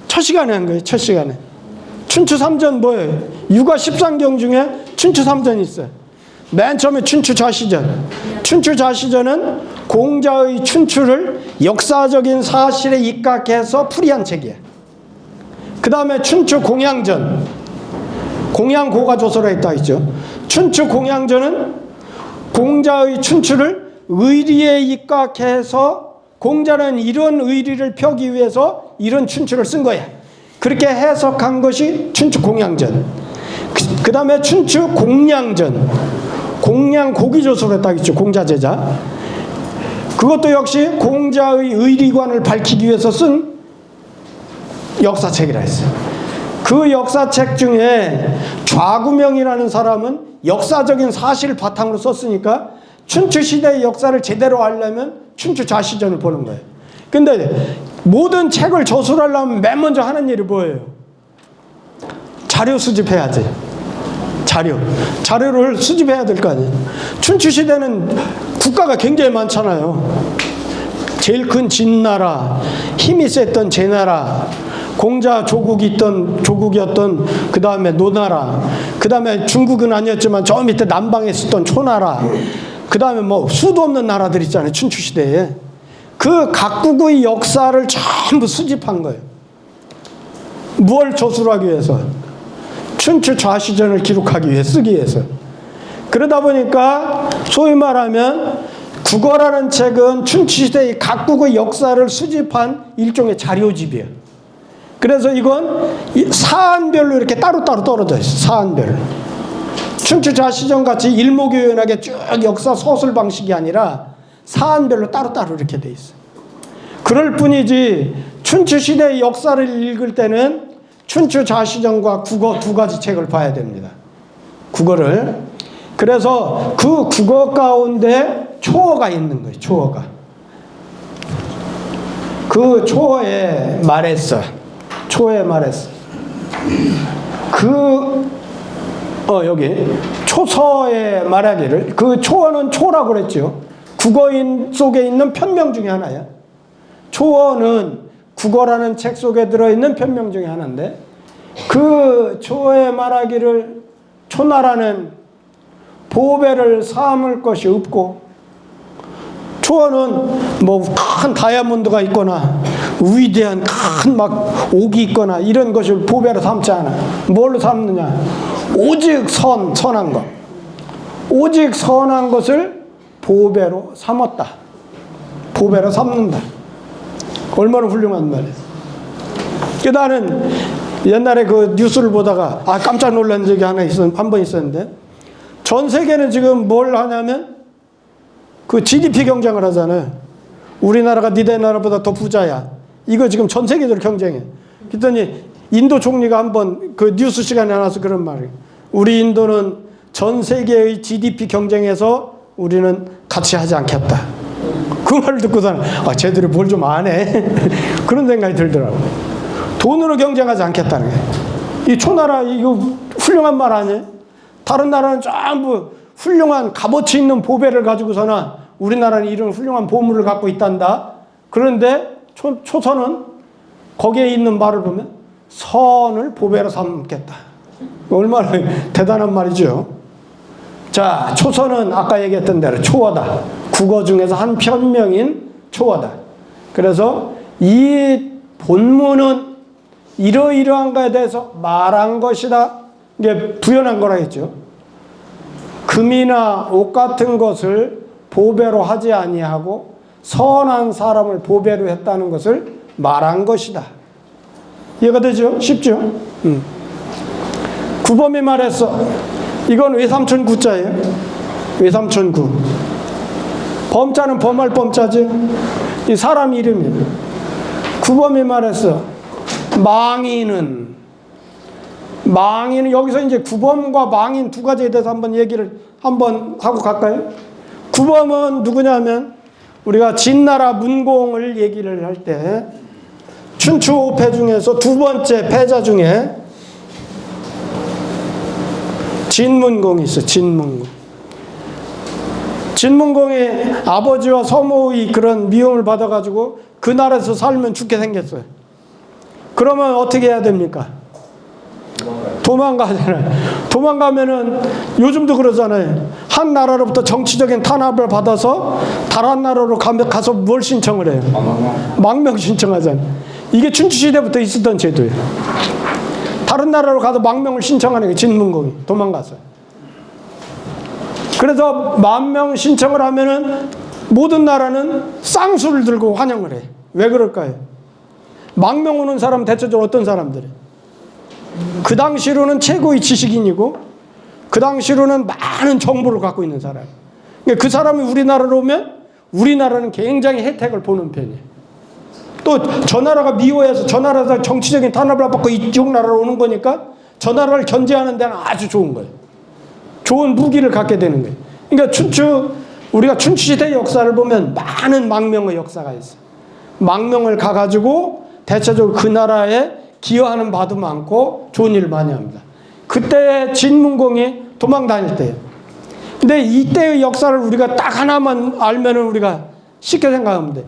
Speaker 1: 첫 시간에 한 거예요. 첫 시간에. 춘추 삼전 뭐예요? 육아 13경 중에 춘추 삼전이 있어요. 맨 처음에 춘추좌시전. 춘추좌시전은 공자의 춘추를 역사적인 사실에 입각해서 풀이한 책이에요. 그 다음에 춘추공양전. 공양고가 조서로 했다 했죠. 춘추공양전은 공자의 춘추를 의리에 입각해서 공자는 이런 의리를 펴기 위해서 이런 춘추를 쓴 거야. 그렇게 해석한 것이 춘추공양전. 그 다음에 춘추공량전. 공량 고기조서로 했다 했죠. 공자제자. 그것도 역시 공자의 의리관을 밝히기 위해서 쓴 역사책이라 했어요. 그 역사책 중에 좌구명이라는 사람은 역사적인 사실을 바탕으로 썼으니까 춘추시대의 역사를 제대로 알려면 춘추좌시전을 보는 거예요. 근데 모든 책을 저술하려면 맨 먼저 하는 일이 뭐예요? 자료 수집해야지. 자료를 수집해야 될 거 아니에요. 춘추시대는 국가가 굉장히 많잖아요. 제일 큰 진나라, 힘이 셌던 제나라, 공자 조국이었던 그 다음에 노나라, 그 다음에 중국은 아니었지만 저 밑에 남방에 있었던 초나라, 그 다음에 뭐 수도 없는 나라들 있잖아요. 춘추시대에. 그 각국의 역사를 전부 수집한 거예요. 무엇을 저술하기 위해서? 춘추좌시전을 기록하기 위해, 쓰기 위해서. 그러다 보니까 소위 말하면 국어라는 책은 춘추시대의 각국의 역사를 수집한 일종의 자료집이에요. 그래서 이건 사안별로 이렇게 따로따로 떨어져 있어요. 사안별로. 춘추좌시전 같이 일목요연하게 쭉 역사 서술 방식이 아니라 사안별로 따로따로 이렇게 돼 있어요. 그럴 뿐이지 춘추시대의 역사를 읽을 때는 춘추좌시전과 국어 두 가지 책을 봐야 됩니다. 국어를. 그래서 그 국어 가운데 초어가 있는 거예요. 초어가. 그 초어에 말했어. 초에 말했어. 여기 초서에 말하기를, 그 초어는 초라고 그랬죠. 국어인 속에 있는 편명 중에 하나야. 초어는 국어라는 책 속에 들어있는 편명 중에 하나인데, 그 초에 말하기를 초나라는 보배를 삼을 것이 없고, 초어는 뭐 큰 다이아몬드가 있거나 위대한 큰 막 옥이 있거나 이런 것을 보배로 삼지 않아. 뭘로 삼느냐? 오직 선한 것. 오직 선한 것을 보배로 삼았다. 보배로 삼는다. 얼마나 훌륭한 말이에요. 나는 옛날에 그 뉴스를 보다가 깜짝 놀란 적이 한 번 있었는데, 전 세계는 지금 뭘 하냐면 그 GDP 경쟁을 하잖아요. 우리나라가 니네 나라보다 더 부자야. 이거 지금 전 세계적으로 경쟁해. 그랬더니 인도 총리가 한번 그 뉴스 시간에 나와서 그런 말이에요. 우리 인도는 전 세계의 GDP 경쟁에서 우리는 같이 하지 않겠다. 그 말을 듣고서는 쟤들이 뭘 좀 아네. 그런 생각이 들더라고요. 돈으로 경쟁하지 않겠다는 거예요. 이 초나라 이거 훌륭한 말 아니에요? 다른 나라는 전부 훌륭한 값어치 있는 보배를 가지고서는 우리나라는 이런 훌륭한 보물을 갖고 있단다. 그런데 초선은 거기에 있는 말을 보면 선을 보배로 삼겠다. 얼마나 대단한 말이죠. 자, 초선은 아까 얘기했던 대로 초어다. 국어 중에서 한 편명인 초어다. 그래서 이 본문은 이러이러한 것에 대해서 말한 것이다. 이게 부연한 거라겠죠. 금이나 옷 같은 것을 보배로 하지 아니하고 선한 사람을 보배로 했다는 것을 말한 것이다. 이해가 되죠? 쉽죠? 구범이 말했어. 이건 외삼촌 구자예요. 외삼촌 구. 범자는 범할 범자죠. 이 사람 이름이에요. 구범이 말했어. 망인은 여기서 이제 구범과 망인 두 가지에 대해서 한번 얘기를 한번 하고 갈까요? 구범은 누구냐면 우리가 진나라 문공을 얘기를 할 때 춘추 5패 중에서 두 번째 패자 중에 진문공이 있어. 진문공이 아버지와 서모의 그런 미움을 받아가지고 그 나라에서 살면 죽게 생겼어요. 그러면 어떻게 해야 됩니까? 도망가잖아요. 도망가면은 요즘도 그러잖아요. 한 나라로부터 정치적인 탄압을 받아서 다른 나라로 가서 뭘 신청을 해요? 망명 신청하잖아요. 이게 춘추시대부터 있었던 제도예요. 다른 나라로 가서 망명을 신청하는 게 진문공이 도망갔어요. 그래서 망명 신청을 하면은 모든 나라는 쌍수를 들고 환영을 해. 왜 그럴까요? 망명 오는 사람 대체적으로 어떤 사람들이에요? 그 당시로는 최고의 지식인이고 그 당시로는 많은 정보를 갖고 있는 사람. 그러니까 그 사람이 우리나라로 오면 우리나라는 굉장히 혜택을 보는 편이에요. 또 저 나라가 미워해서 저 나라에서 정치적인 탄압을 받고 이쪽 나라로 오는 거니까 저 나라를 견제하는 데는 아주 좋은 거예요. 좋은 무기를 갖게 되는 거예요. 그러니까 우리가 춘추시대 역사를 보면 많은 망명의 역사가 있어요. 망명을 가가지고 대체적으로 그 나라에 기여하는 바도 많고 좋은 일을 많이 합니다. 그때 진문공이 도망 다닐 때예요. 근데 이때의 역사를 우리가 딱 하나만 알면은 우리가 쉽게 생각하면 돼.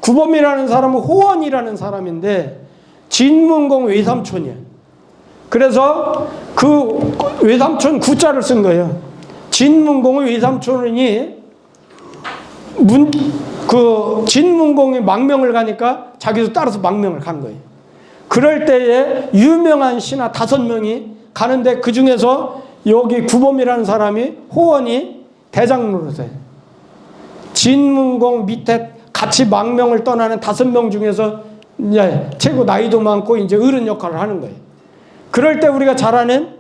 Speaker 1: 구범이라는 사람은 호원이라는 사람인데 진문공 외삼촌이에요. 그래서 그 외삼촌 구자를 쓴 거예요. 진문공의 외삼촌이 진문공이 망명을 가니까 자기도 따라서 망명을 간 거예요. 그럴 때에 유명한 신하 5명이 가는데 그 중에서 여기 구범이라는 사람이 호원이 대장 노릇을 해요. 진문공 밑에 같이 망명을 떠나는 5명 중에서 이제 최고 나이도 많고 이제 어른 역할을 하는 거예요. 그럴 때 우리가 잘 아는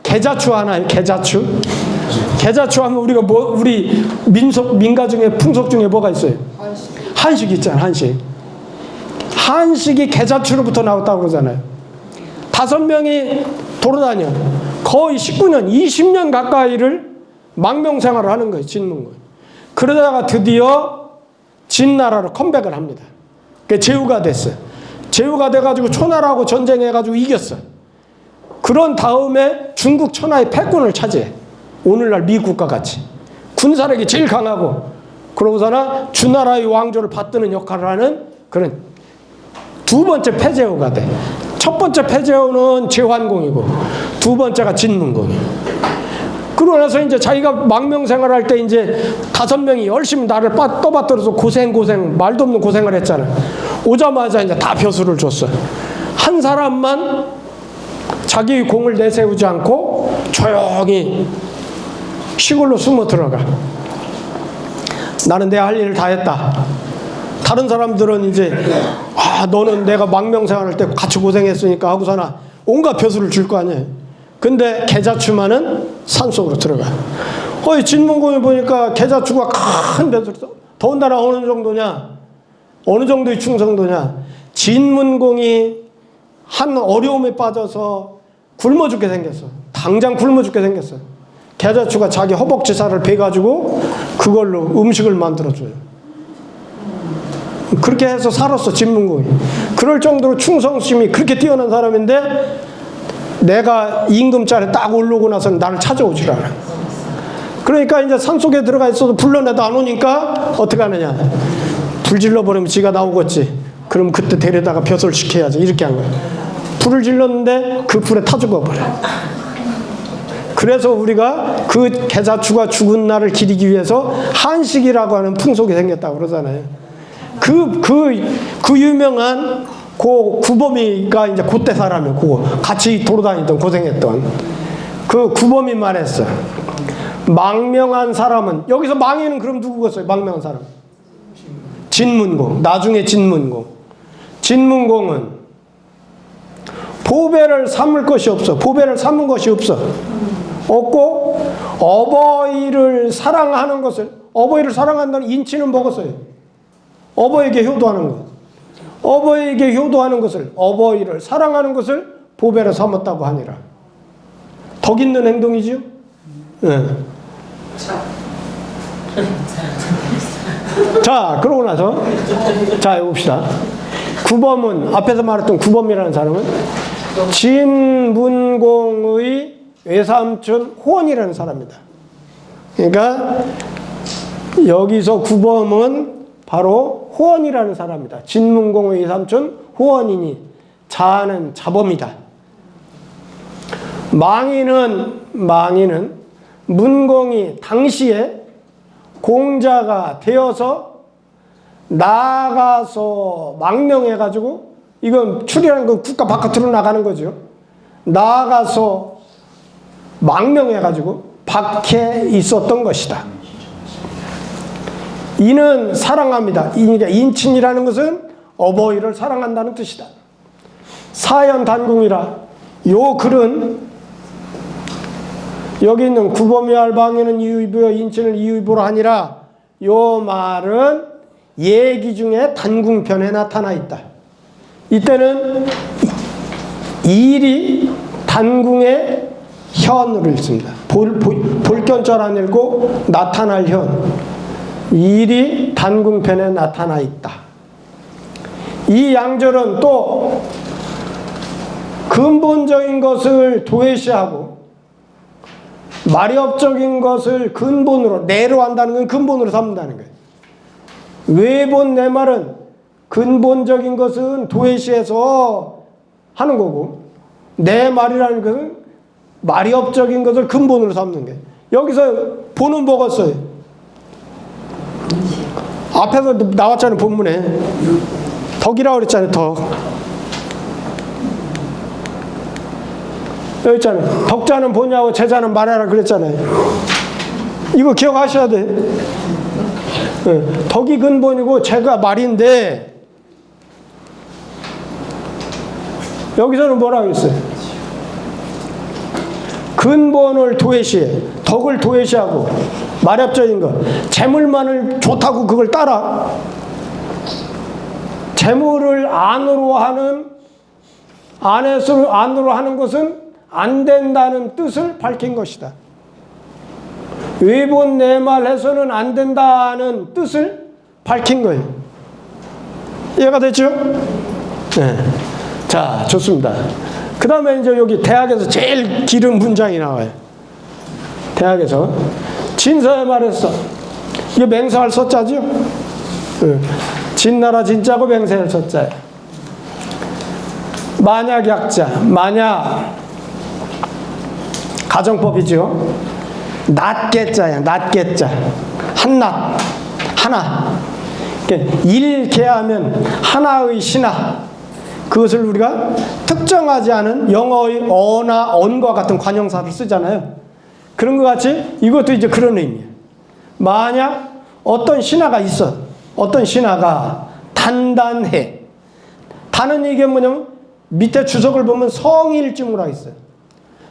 Speaker 1: 계자추 하나요? 계자추 하면 우리가 우리 민가 중에 풍속 중에 뭐가 있어요? 한식 있잖아요. 한식이 계자추로부터 나왔다고 그러잖아요. 5명이 돌아다녀. 거의 19년, 20년 가까이를 망명 생활을 하는 거예요. 진문공. 그러다가 드디어 진나라로 컴백을 합니다. 제후가 됐어요. 제후가 돼가지고 초나라하고 전쟁해가지고 이겼어. 그런 다음에 중국 천하의 패권을 차지해. 오늘날 미국과 같이. 군사력이 제일 강하고 그러고서는 주나라의 왕조를 받드는 역할을 하는 그런 두 번째 패제후가 돼. 첫 번째 패제후는 제환공이고 두 번째가 진문공이에요. 그러고 나서 이제 자기가 망명 생활할 때 이제 5명이 열심히 나를 떠받들어서 고생 말도 없는 고생을 했잖아. 오자마자 이제 다 벼슬을 줬어. 한 사람만 자기 공을 내세우지 않고 조용히 시골로 숨어 들어가. 나는 내 할 일을 다 했다. 다른 사람들은 이제 너는 내가 망명 생활할 때 같이 고생했으니까 하고서나 온갖 벼슬을 줄 거 아니에요. 근데 계자추만은 산속으로 들어가. 진문공이 보니까 계자추가 큰 벼슬, 더군다나 어느 정도냐? 어느 정도의 충성도냐? 진문공이 한 어려움에 빠져서 굶어 죽게 생겼어. 당장 굶어 죽게 생겼어. 계자추가 자기 허벅지살을 베가지고 그걸로 음식을 만들어줘요. 그렇게 해서 살았어, 진문공이. 그럴 정도로 충성심이 그렇게 뛰어난 사람인데 내가 임금자리에 딱 오르고 나서는 나를 찾아오질 않아. 그러니까 이제 산속에 들어가 있어도 불러내도 안 오니까 어떻게 하느냐. 불 질러버리면 지가 나오겠지. 그럼 그때 데려다가 벼슬시켜야지. 이렇게 한 거야. 불을 질렀는데 그 불에 타 죽어버려. 그래서 우리가 그 계자추가 죽은 날을 기리기 위해서 한식이라고 하는 풍속이 생겼다고 그러잖아요. 그 그 유명한 그 구범이가 이제 그때 사람이에요. 그거 같이 돌아다니던 고생했던 그 구범이 말했어. 망명한 사람은, 여기서 망인은 그럼 누구겠어요? 망명한 사람. 진문공. 나중에 진문공. 진문공은 보배를 삼을 것이 없어. 보배를 삼은 것이 없어. 없고 어버이를 사랑하는 것을, 어버이를 사랑한다는 인치는 먹었어요. 어버이에게 효도하는 것. 어버이에게 효도하는 것을, 어버이를 사랑하는 것을 보배로 삼았다고 하니라. 덕 있는 행동이지요? 네. 자, 그러고 나서 자, 봅시다. 구범은, 앞에서 말했던 구범이라는 사람은 진문공의 외삼촌 호원이라는 사람입니다. 그러니까 여기서 구범은 바로 호원이라는 사람이다. 진문공의 외삼촌 호원이니 자는 자범이다. 망인은 문공이 당시에 공자가 되어서 나가서 망명해가지고, 이건 출이라는 건 국가 바깥으로 나가는 거죠. 나가서 망명해가지고 밖에 있었던 것이다. 이는 사랑합니다. 인친이라는 것은 어버이를 사랑한다는 뜻이다. 사연단궁이라. 요 글은 여기 있는 구범이 알방에는 이의부여 인친을 이의부로 하니라. 요 말은 예기 중에 단궁편에 나타나 있다. 이때는 일이 단궁의 현으로 읽습니다. 볼견절 안 읽고 나타날 현. 일이 단궁편에 나타나 있다. 이 양절은 또 근본적인 것을 도외시하고 마렵적인 것을 근본으로, 내로 한다는 건 근본으로 삼는다는 거예요. 외본 내 말은 근본적인 것은 도외시해서 하는 거고, 내 말이라는 것은 마렵적인 것을 근본으로 삼는 거예요. 여기서 본은 뭐가 써요? 앞에서 나왔잖아요. 본문에 덕이라고 그랬잖아요. 덕. 여기 있잖아요. 덕자는 보냐고 제자는 말하라 그랬잖아요. 이거 기억하셔야 돼. 네. 덕이 근본이고 제가 말인데, 여기서는 뭐라고 했어요? 근본을 도외시해. 덕을 도외시하고 마렵적인 것. 재물만을 좋다고 그걸 따라. 재물을 안으로 하는, 안으로 하는 것은 안 된다는 뜻을 밝힌 것이다. 외본 내말해서는 안 된다는 뜻을 밝힌 거예요. 이해가 됐죠? 네. 자, 좋습니다. 그 다음에 이제 여기 대학에서 제일 길은 문장이 나와요. 대학에서 진서에 말했어. 이게 맹세할 서자죠? 네. 진나라 진짜고 맹세할 서자예요. 만약 약자, 만약 가정법이죠. 낫게자야, 낫게자. 한낱, 하나. 일개하면 하나의 신하. 그것을 우리가 특정하지 않은 영어의 어나 언과 같은 관형사를 쓰잖아요. 그런 것 같이 이것도 이제 그런 의미예요. 만약 어떤 신하가 있어. 어떤 신하가 단단해. 단은 이게 뭐냐면 밑에 주석을 보면 성일증으로 있어요.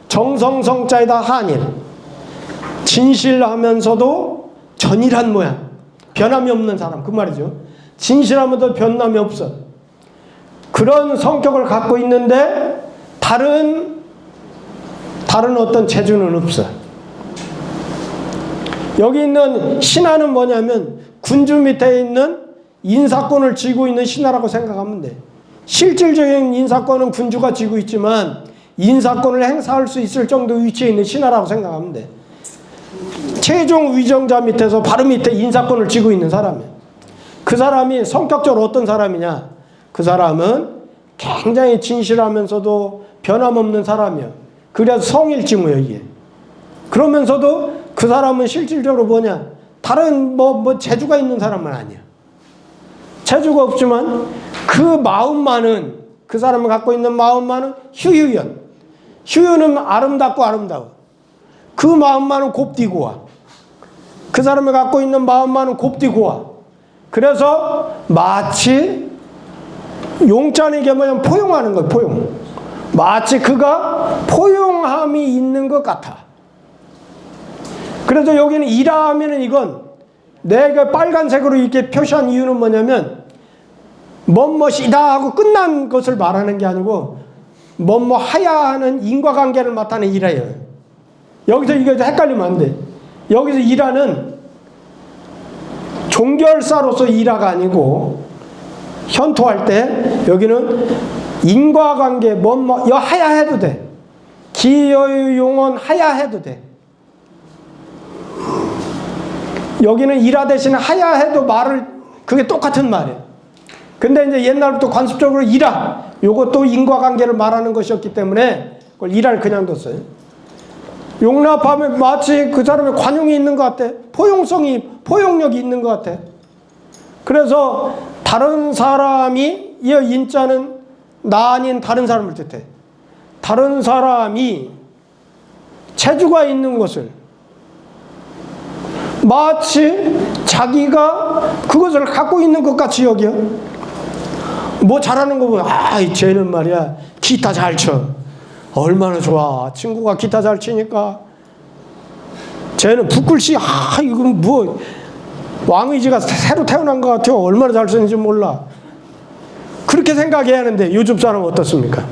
Speaker 1: 정성성자에다 한일. 진실하면서도 전일한 모양. 변함이 없는 사람. 그 말이죠. 진실하면서도 변함이 없어. 그런 성격을 갖고 있는데 다른 어떤 재주는 없어. 여기 있는 신하는 뭐냐면 군주 밑에 있는 인사권을 쥐고 있는 신하라고 생각하면 돼. 실질적인 인사권은 군주가 쥐고 있지만 인사권을 행사할 수 있을 정도 위치에 있는 신하라고 생각하면 돼. 최종 위정자 밑에서 바로 밑에 인사권을 쥐고 있는 사람이야. 그 사람이 성격적으로 어떤 사람이냐? 그 사람은 굉장히 진실하면서도 변함없는 사람이야. 그래서 성일증이야 이게. 그러면서도 그 사람은 실질적으로 뭐냐? 다른 뭐 재주가 있는 사람은 아니야. 재주가 없지만 그 마음만은, 그 사람이 갖고 있는 마음만은 휴유연. 휴유는 아름답고 아름다워. 그 마음만은 곱디고 와. 그 사람이 갖고 있는 마음만은 곱디고 와. 그래서 마치 용자는 이게 뭐냐면 포용하는 거예요. 포용. 마치 그가 포용함이 있는 것 같아. 그래서 여기는 이라 하면은 이건 내가 빨간색으로 이렇게 표시한 이유는 뭐냐면 뭐뭐이다 하고 끝난 것을 말하는 게 아니고 뭐뭐 하야 하는 인과관계를 나타내는 이라예요. 여기서 이거 헷갈리면 안 돼. 여기서 이라는 종결사로서 이라가 아니고 현토할 때 여기는 인과관계 뭐뭐 여 하야 해도 돼. 기여유 용언 하야 해도 돼. 여기는 이라 대신에 하야 해도 말을 그게 똑같은 말이야. 근데 이제 옛날부터 관습적으로 이라 요것도 인과관계를 말하는 것이었기 때문에 그걸 이라를 그냥 뒀어요. 용납하면 마치 그 사람의 관용이 있는 것 같아. 포용력이 있는 것 같아. 그래서 다른 사람이 이 인자는 나 아닌 다른 사람을 뜻해. 다른 사람이 재주가 있는 것을 마치 자기가 그것을 갖고 있는 것 같이 여겨. 뭐 잘하는 거 보면 쟤는 말이야 기타 잘 쳐. 얼마나 좋아. 친구가 기타 잘 치니까 쟤는 붓글씨 이건 뭐 왕의지가 새로 태어난 것 같아요. 얼마나 잘 쓰는지 몰라. 그렇게 생각해야 하는데 요즘 사람은 어떻습니까?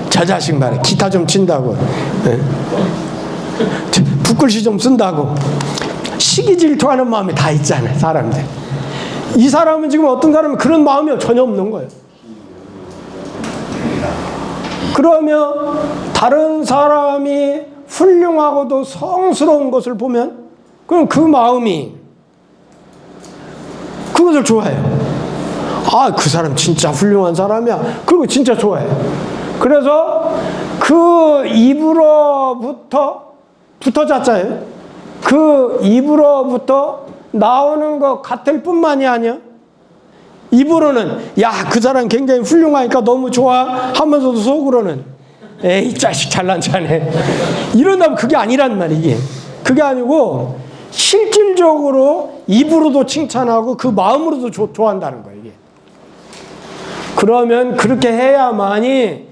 Speaker 1: 저 자식 말이야 기타 좀 친다고, 붓글씨 좀 쓴다고 시기 질투하는 마음이 다 있잖아요. 사람들. 이 사람은 지금 어떤 사람은 그런 마음이 전혀 없는 거예요. 그러면 다른 사람이 훌륭하고도 성스러운 것을 보면 그럼 그 마음이 그것을 좋아해요. 그 사람 진짜 훌륭한 사람이야. 그리고 진짜 좋아해요. 그래서 그 입으로부터 붙어자자예요. 그 입으로부터 나오는 것 같을 뿐만이 아니야. 입으로는 그 사람 굉장히 훌륭하니까 너무 좋아 하면서도 속으로는 에이 자식 잘난 자네 이런다면 그게 아니란 말이야. 이게 그게 아니고 실질적으로 입으로도 칭찬하고 그 마음으로도 좋아한다는 거예요. 이게. 그러면 그렇게 해야만이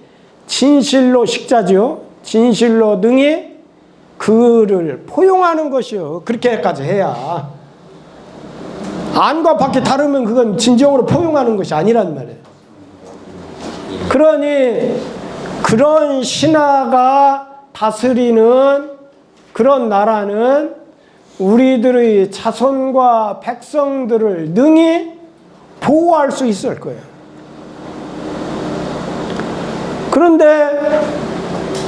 Speaker 1: 진실로 식자지요. 진실로 능히 그를 포용하는 것이요. 그렇게까지 해야. 안과 밖이 다르면 그건 진정으로 포용하는 것이 아니란 말이에요. 그러니 그런 신하가 다스리는 그런 나라는 우리들의 자손과 백성들을 능히 보호할 수 있을 거예요. 그런데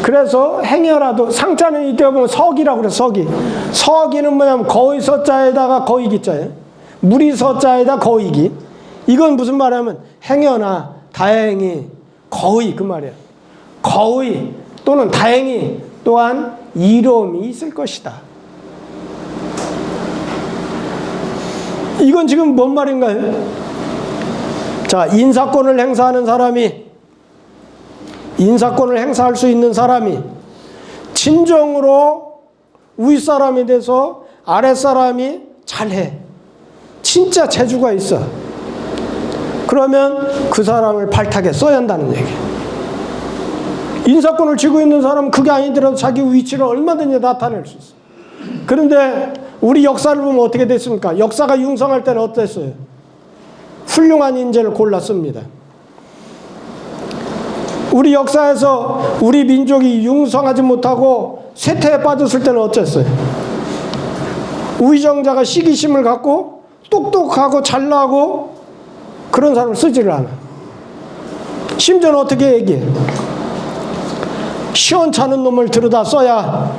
Speaker 1: 그래서 행여라도 상자는 이때 보면 서기라고 그래. 서기는 뭐냐면 거의 서자에다가 거의 기자예요. 무리 서자에다 거의기. 이건 무슨 말이냐면 행여나 다행히 거의 그 말이야. 거의 또는 다행히 또한 이로움이 있을 것이다. 이건 지금 뭔 말인가요? 자, 인사권을 행사할 수 있는 사람이 진정으로 윗사람이 돼서 아랫사람이 잘해. 진짜 재주가 있어. 그러면 그 사람을 발탁에 써야 한다는 얘기예요. 인사권을 쥐고 있는 사람은 그게 아니더라도 자기 위치를 얼마든지 나타낼 수 있어. 그런데 우리 역사를 보면 어떻게 됐습니까? 역사가 융성할 때는 어땠어요? 훌륭한 인재를 골랐습니다. 우리 역사에서 우리 민족이 융성하지 못하고 쇠퇴에 빠졌을 때는 어땠어요? 우의정자가 시기심을 갖고 똑똑하고 잘나고 그런 사람을 쓰지를 않아. 심지어는 어떻게 얘기해? 시원찮은 놈을 데려다 써야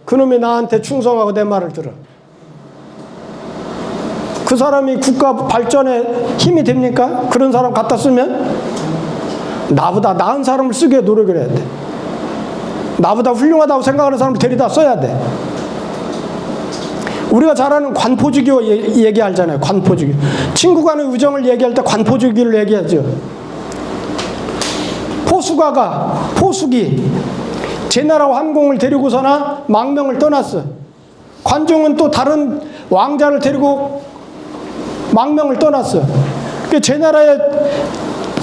Speaker 1: 그놈이 나한테 충성하고 내 말을 들어. 그 사람이 국가 발전에 힘이 됩니까? 그런 사람 갖다 쓰면 나보다 나은 사람을 쓰게 노력을 해야 돼. 나보다 훌륭하다고 생각하는 사람을 데려다 써야 돼. 우리가 잘 아는 관포주기 얘기하잖아요. 관포주기. 친구 간의 우정을 얘기할 때 관포주기를 얘기하죠. 포수기 제나라 환공을 데리고서나 망명을 떠났어. 관종은 또 다른 왕자를 데리고 망명을 떠났어. 그 제나라의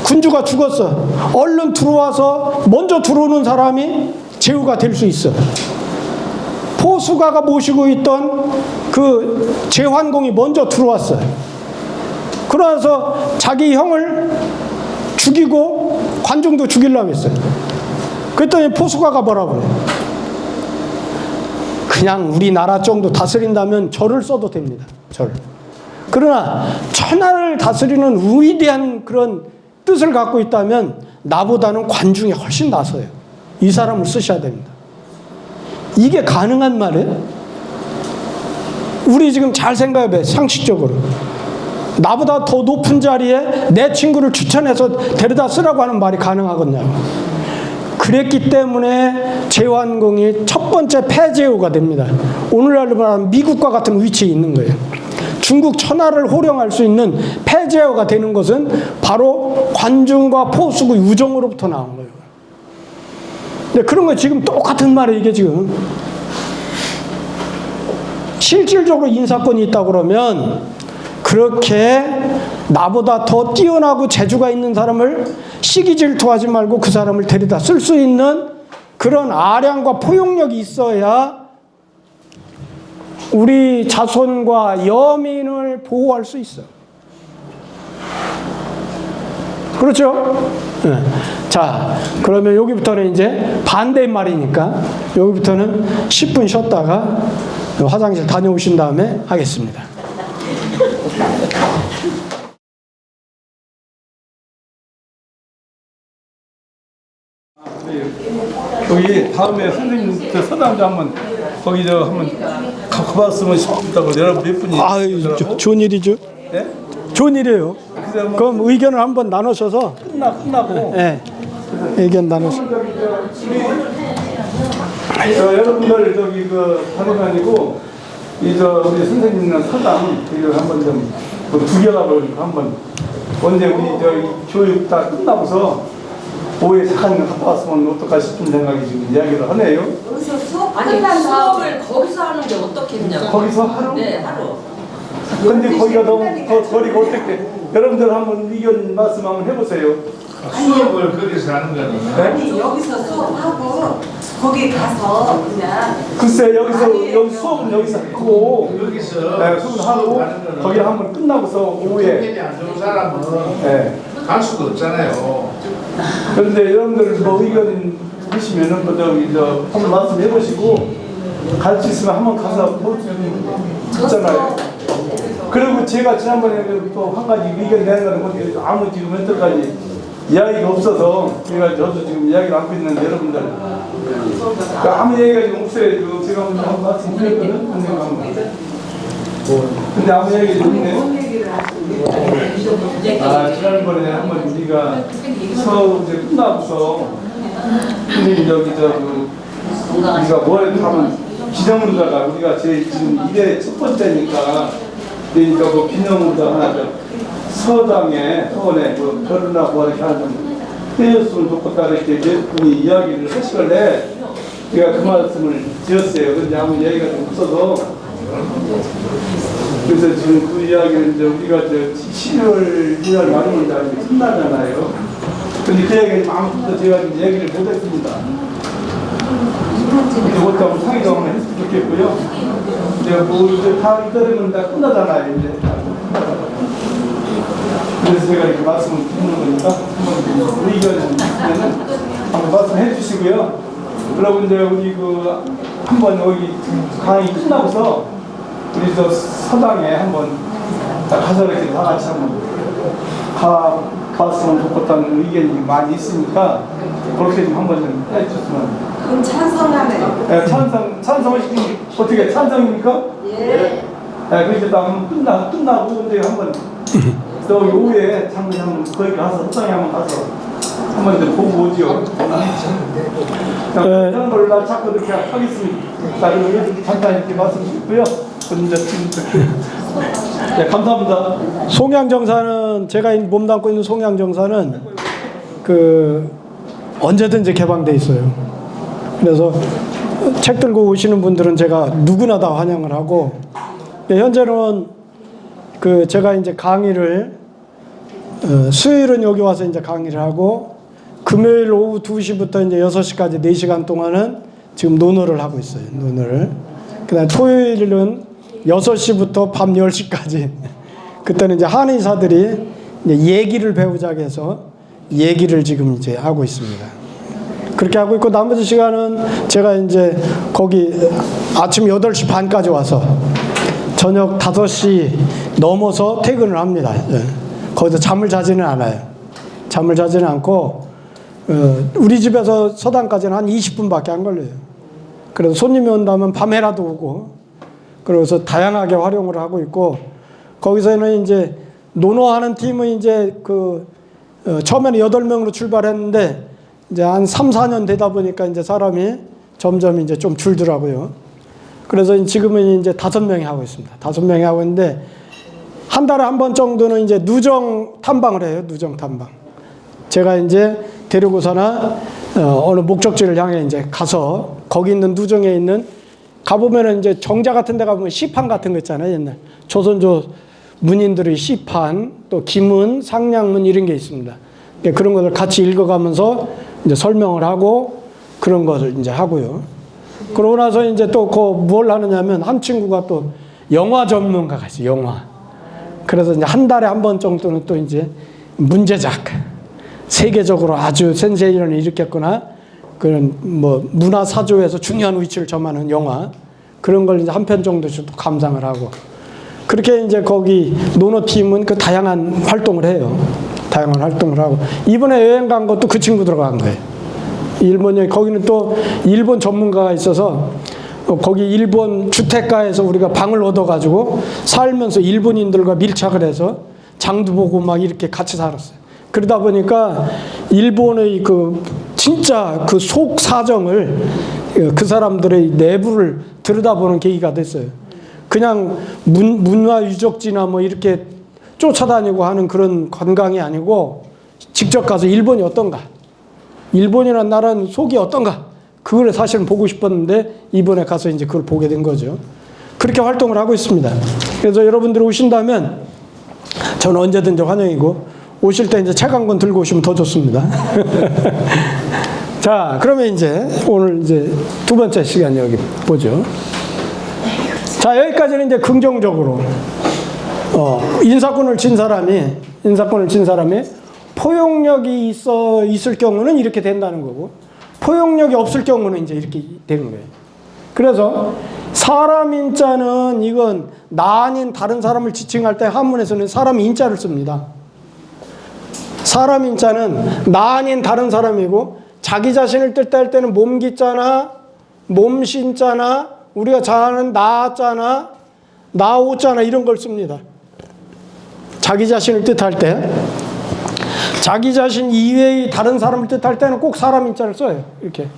Speaker 1: 군주가 죽었어. 얼른 들어와서 먼저 들어오는 사람이 제후가 될 수 있어. 포수가가 모시고 있던 그 제환공이 먼저 들어왔어. 그러면서 자기 형을 죽이고 관종도 죽이려고 했어요. 그랬더니 포수가가 뭐라고 그래? 그냥 우리나라 정도 다스린다면 절을 써도 됩니다. 절. 그러나 천하를 다스리는 위대한 그런 뜻을 갖고 있다면 나보다는 관중이 훨씬 나서요. 이 사람을 쓰셔야 됩니다. 이게 가능한 말이에요? 우리 지금 잘 생각해봐요. 상식적으로. 나보다 더 높은 자리에 내 친구를 추천해서 데려다 쓰라고 하는 말이 가능하겠냐고. 그랬기 때문에 제환공이 첫 번째 폐제후가 됩니다. 오늘날로 말하면 미국과 같은 위치에 있는 거예요. 중국 천하를 호령할 수 있는 폐제후가 되는 것은 바로 관중과 포수의 우정으로부터 나온 거예요. 근데 그런 거 지금 똑같은 말이에요. 이게 지금 실질적으로 인사권이 있다고 그러면 그렇게 나보다 더 뛰어나고 재주가 있는 사람을 시기 질투하지 말고 그 사람을 데려다 쓸 수 있는 그런 아량과 포용력이 있어야 우리 자손과 여민을 보호할 수 있어. 그렇죠? 네. 자, 그러면 여기부터는 이제 반대말이니까 여기부터는 10분 쉬었다가 화장실 다녀오신 다음에 하겠습니다.
Speaker 2: 여기 다음에 선생님 저 서당도 한번 거기 저 한번 가봤으면 싶다고 여러분 몇 분이
Speaker 1: 아유, 좋은 일이죠.
Speaker 2: 네?
Speaker 1: 좋은 일이에요.
Speaker 2: 뭐
Speaker 1: 그럼 의견을 한번 나누셔서
Speaker 2: 끝나고
Speaker 1: 네, 의견 나누셔.
Speaker 2: 여러분들 저기 그 다름이 아니고 이 저 우리 선생님이나 서당 이거 한번 좀 두 개가 버리고 한번 언제 우리 저 교육 다 끝나고서 오후에 잠깐 갔다 왔으면 어떨까 싶은 생각이 지금 이야기를 하네요.
Speaker 3: 여기서 수업 아니 수업을 거기서 하는 게 어떻겠냐고.
Speaker 2: 거기서 하루?
Speaker 3: 네, 하루.
Speaker 2: 근데 거기가 너무 거리가 어떻게 여러분들 한번 의견 말씀 한번 해보세요.
Speaker 4: 수업을 거기서 하는 거는
Speaker 3: 아니 여기서 수업하고 거기 가서 그냥
Speaker 2: 글쎄 여기 수업은 여기서 하고
Speaker 4: 여기서
Speaker 2: 네, 수업은 하고 거기 한번 끝나고서 오후에
Speaker 4: 편이 안 좋은 사람은
Speaker 2: 네.
Speaker 4: 갈 수가 없잖아요.
Speaker 2: 그런데 여러분들 뭐 의견 있으면은 뭐 저기 저 한번 말씀해 보시고 갈 수 있으면 한번 가서 볼 수 있잖아요. 그리고 제가 지난번에 또 한 가지 의견 내는 거는 어디 아무 지금 현재까지 이야기가 없어서 제가 저도 지금 이야기를 하고 있는데 여러분들 그러니까 아무 얘기가 지금 없어요. 지금 제가 한번 말씀드렸거든. 근데 아무 얘기 없네. 아 지난번에 한번 우리가 수업 이제 끝나고서 선생님 여기 우리가 뭐에 하면 기념문다가 우리가 제일 지금 이게 첫 번째니까 그러니까 뭐 기념문다 하나 서당에 서원에 뭐 별이나 뭐 이렇게 하는 해줬으면 좋겠다 이렇게 우리 이야기를 하시길래 제가 그 말씀을 드렸어요. 그런데 아무 이야기가 좀 없어서 그래서 지금 그 이야기를 이제 우리가 12월 1월 말이면 이제 끝나잖아요. 근데 그 이야기는 아무것도 제가 지금 이야기를 못했습니다. 이것도 한번 상의도 한번 했으면 좋겠고요. 이제 뭐 이제 다 이따르면 다 끝나잖아요. 이제. 그래서 제가 이렇게 말씀을 드리는 거니까 한번 의견을 있으면 한번 말씀해 주시고요. 그러고 이제 우리 그 한번 여기 강의 끝나고서 우리 저 서당에 한번 가서 이렇게 다 같이 한번 가봤으면 좋겠다는 의견이 많이 있으니까 그렇게 좀 한번 좀 해주셨으면.
Speaker 3: 그럼 찬성하네.
Speaker 2: 네, 찬성을 시키면 어떻게 찬성입니까?
Speaker 3: 예.
Speaker 2: 네, 그렇게 딱 한번 끝나고 이제 한번 저기 오후에 장군이 한번 거기 가서 서당에 한번 가서 한번 이제 보고 오지요. 이런 걸로 나 자꾸 이렇게 하겠습니다. 자, 그리고 잠깐 이렇게 말씀드리고요. 전자팀. 네, 감사합니다.
Speaker 1: 송양정사는 제가 몸담고 있는 송양정사는 그 언제든지 개방돼 있어요. 그래서 책 들고 오시는 분들은 제가 누구나 다 환영을 하고, 현재는 그 제가 이제 강의를 수요일은 여기 와서 이제 강의를 하고, 금요일 오후 2시부터 이제 6시까지 4시간 동안은 지금 논어를 하고 있어요. 논어를. 그다음 토요일은 6시부터 밤 10시까지 그때는 이제 한의사들이 이제 얘기를 배우자고 해서 얘기를 지금 이제 하고 있습니다. 그렇게 하고 있고, 나머지 시간은 제가 이제 거기 아침 8시 반까지 와서 저녁 5시 넘어서 퇴근을 합니다. 거기서 잠을 자지는 않아요. 잠을 자지는 않고, 우리 집에서 서당까지는 한 20분밖에 안 걸려요. 그래서 손님이 온다면 밤에라도 오고, 그래서 다양하게 활용을 하고 있고, 거기서는 이제 논어하는 팀은 이제 처음에는 8명으로 출발했는데 이제 한 3, 4년 되다 보니까 이제 사람이 점점 이제 좀 줄더라고요. 그래서 지금은 이제 5명이 하고 있습니다. 5명이 하고 있는데, 한 달에 한 번 정도는 이제 누정 탐방을 해요. 누정 탐방. 제가 이제 데리고서나 어느 목적지를 향해 이제 가서 거기 있는 누정에 있는, 가보면은 이제 정자 같은 데 가보면 시판 같은 거 있잖아요. 옛날 조선조 문인들의 시판, 또 기문, 상량문 이런 게 있습니다. 그런 것을 같이 읽어가면서 이제 설명을 하고 그런 것을 이제 하고요. 그러고 나서 이제 또 뭘 하느냐면, 한 친구가 또 영화 전문가가 있어요. 영화. 그래서 이제 한 달에 한 번 정도는 또 이제 문제작, 세계적으로 아주 센세이션을 일으켰거나 그런 뭐 문화 사조에서 중요한 위치를 점하는 영화, 그런 걸 이제 한 편 정도씩 또 감상을 하고, 그렇게 이제 거기 논어팀은 그 다양한 활동을 해요. 다양한 활동을 하고, 이번에 여행 간 것도 그 친구 들어간 거예요. 일본에, 거기는 또 일본 전문가가 있어서 거기 일본 주택가에서 우리가 방을 얻어가지고 살면서 일본인들과 밀착을 해서 장도 보고 막 이렇게 같이 살았어요. 그러다 보니까 일본의 진짜 속 사정을, 그 사람들의 내부를 들여다보는 계기가 됐어요. 그냥 문화 유적지나 뭐 이렇게 쫓아다니고 하는 그런 관광이 아니고, 직접 가서 일본이 어떤가, 일본이라는 나라는 속이 어떤가, 그걸 사실은 보고 싶었는데 이번에 가서 이제 그걸 보게 된 거죠. 그렇게 활동을 하고 있습니다. 그래서 여러분들이 오신다면 저는 언제든지 환영이고, 오실 때 이제 책 한 권 들고 오시면 더 좋습니다. 자, 그러면 이제 오늘 이제 두 번째 시간 여기 보죠. 자, 여기까지는 이제 긍정적으로 인사권을 진 사람이 포용력이 있을 경우는 이렇게 된다는 거고, 포용력이 없을 경우는 이제 이렇게 되는 거예요. 그래서 사람 인자는, 이건 나 아닌 다른 사람을 지칭할 때 한문에서는 사람 인자를 씁니다. 사람 인자는 나 아닌 다른 사람이고, 자기 자신을 뜻할 때는 몸기자나 몸신자나 우리가 잘 아는 나자나 나오자나 이런 걸 씁니다. 자기 자신을 뜻할 때, 자기 자신 이외의 다른 사람을 뜻할 때는 꼭 사람 인자를 써요. 이렇게.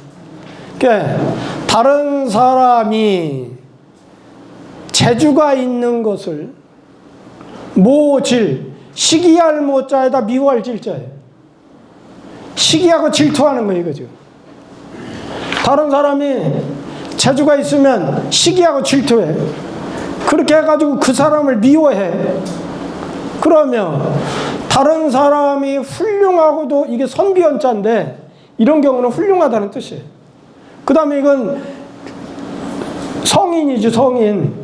Speaker 1: 그러니까 다른 사람이 재주가 있는 것을 모질, 시기할 모자에다 미워할 질자예요. 시기하고 질투하는 거예요, 이거죠. 다른 사람이 재주가 있으면 시기하고 질투해. 그렇게 해가지고 그 사람을 미워해. 그러면 다른 사람이 훌륭하고도, 이게 선비연자인데 이런 경우는 훌륭하다는 뜻이에요. 그 다음에 이건 성인이지, 성인.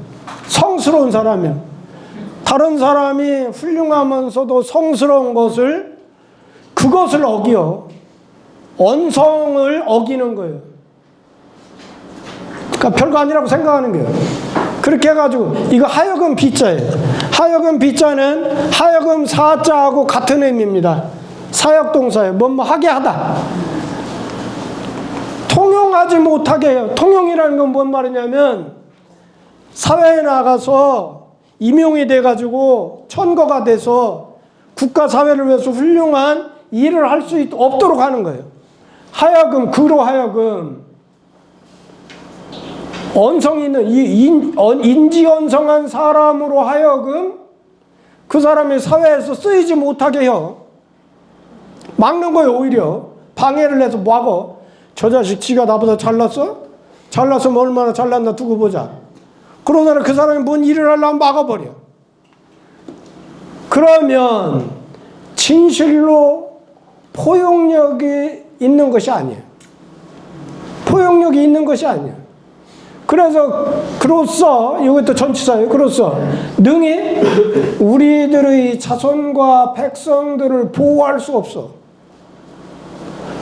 Speaker 1: 성스러운 사람이야. 다른 사람이 훌륭하면서도 성스러운 것을, 그것을 어기어. 언성을 어기는 거예요. 그러니까 별거 아니라고 생각하는 거예요. 그렇게 해가지고, 이거 하여금 비자예요. 하여금 비자는 하여금 사자하고 같은 의미입니다. 사역동사예요. 뭐뭐 하게 하다. 통용하지 못하게 해요. 통용이라는 건 뭔 말이냐면, 사회에 나가서 임용이 돼가지고 천거가 돼서 국가 사회를 위해서 훌륭한 일을 할 수 없도록 하는 거예요. 하여금, 그로 하여금 언성이 있는 인지언성한 사람으로 하여금 그 사람이 사회에서 쓰이지 못하게 해요. 막는 거예요. 오히려 방해를 해서 뭐하고, 저 자식 지가 나보다 잘났어? 잘났으면 얼마나 잘났나 두고 보자. 그러다가 그 사람이 뭔 일을 하려면 막아버려. 그러면 진실로 포용력이 있는 것이 아니에요. 포용력이 있는 것이 아니에요. 그래서 그로써, 이것도 전치사예요. 그로써 능히 우리들의 자손과 백성들을 보호할 수 없어.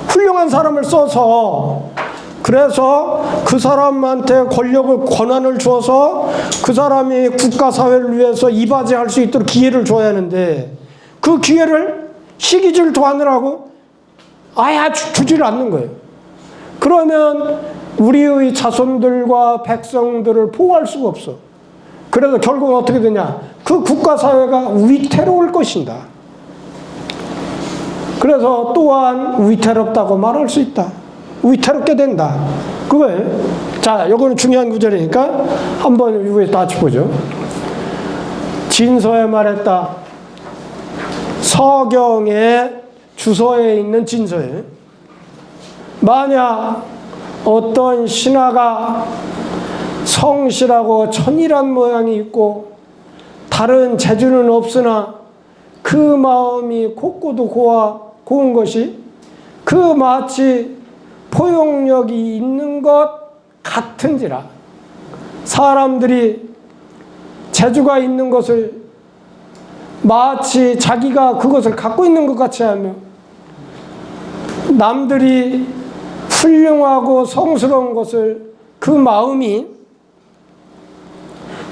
Speaker 1: 훌륭한 사람을 써서, 그래서 그 사람한테 권력을, 권한을 줘서 그 사람이 국가 사회를 위해서 이바지할 수 있도록 기회를 줘야 하는데, 그 기회를 시기질투 하느라고 아예 주지를 않는 거예요. 그러면 우리의 자손들과 백성들을 보호할 수가 없어. 그래서 결국은 어떻게 되냐? 그 국가 사회가 위태로울 것이다. 그래서 또한 위태롭다고 말할 수 있다. 위태롭게 된다. 그거예요. 자, 요거는 중요한 구절이니까 한번 이후에 다시 보죠. 진서에 말했다. 서경의 주서에 있는 진서에, 만약 어떤 신하가 성실하고 천일한 모양이 있고 다른 재주는 없으나 그 마음이 곱고도 고운 것이 그 마치 포용력이 있는 것 같은지라. 사람들이 재주가 있는 것을 마치 자기가 그것을 갖고 있는 것 같이 하며, 남들이 훌륭하고 성스러운 것을, 그 마음이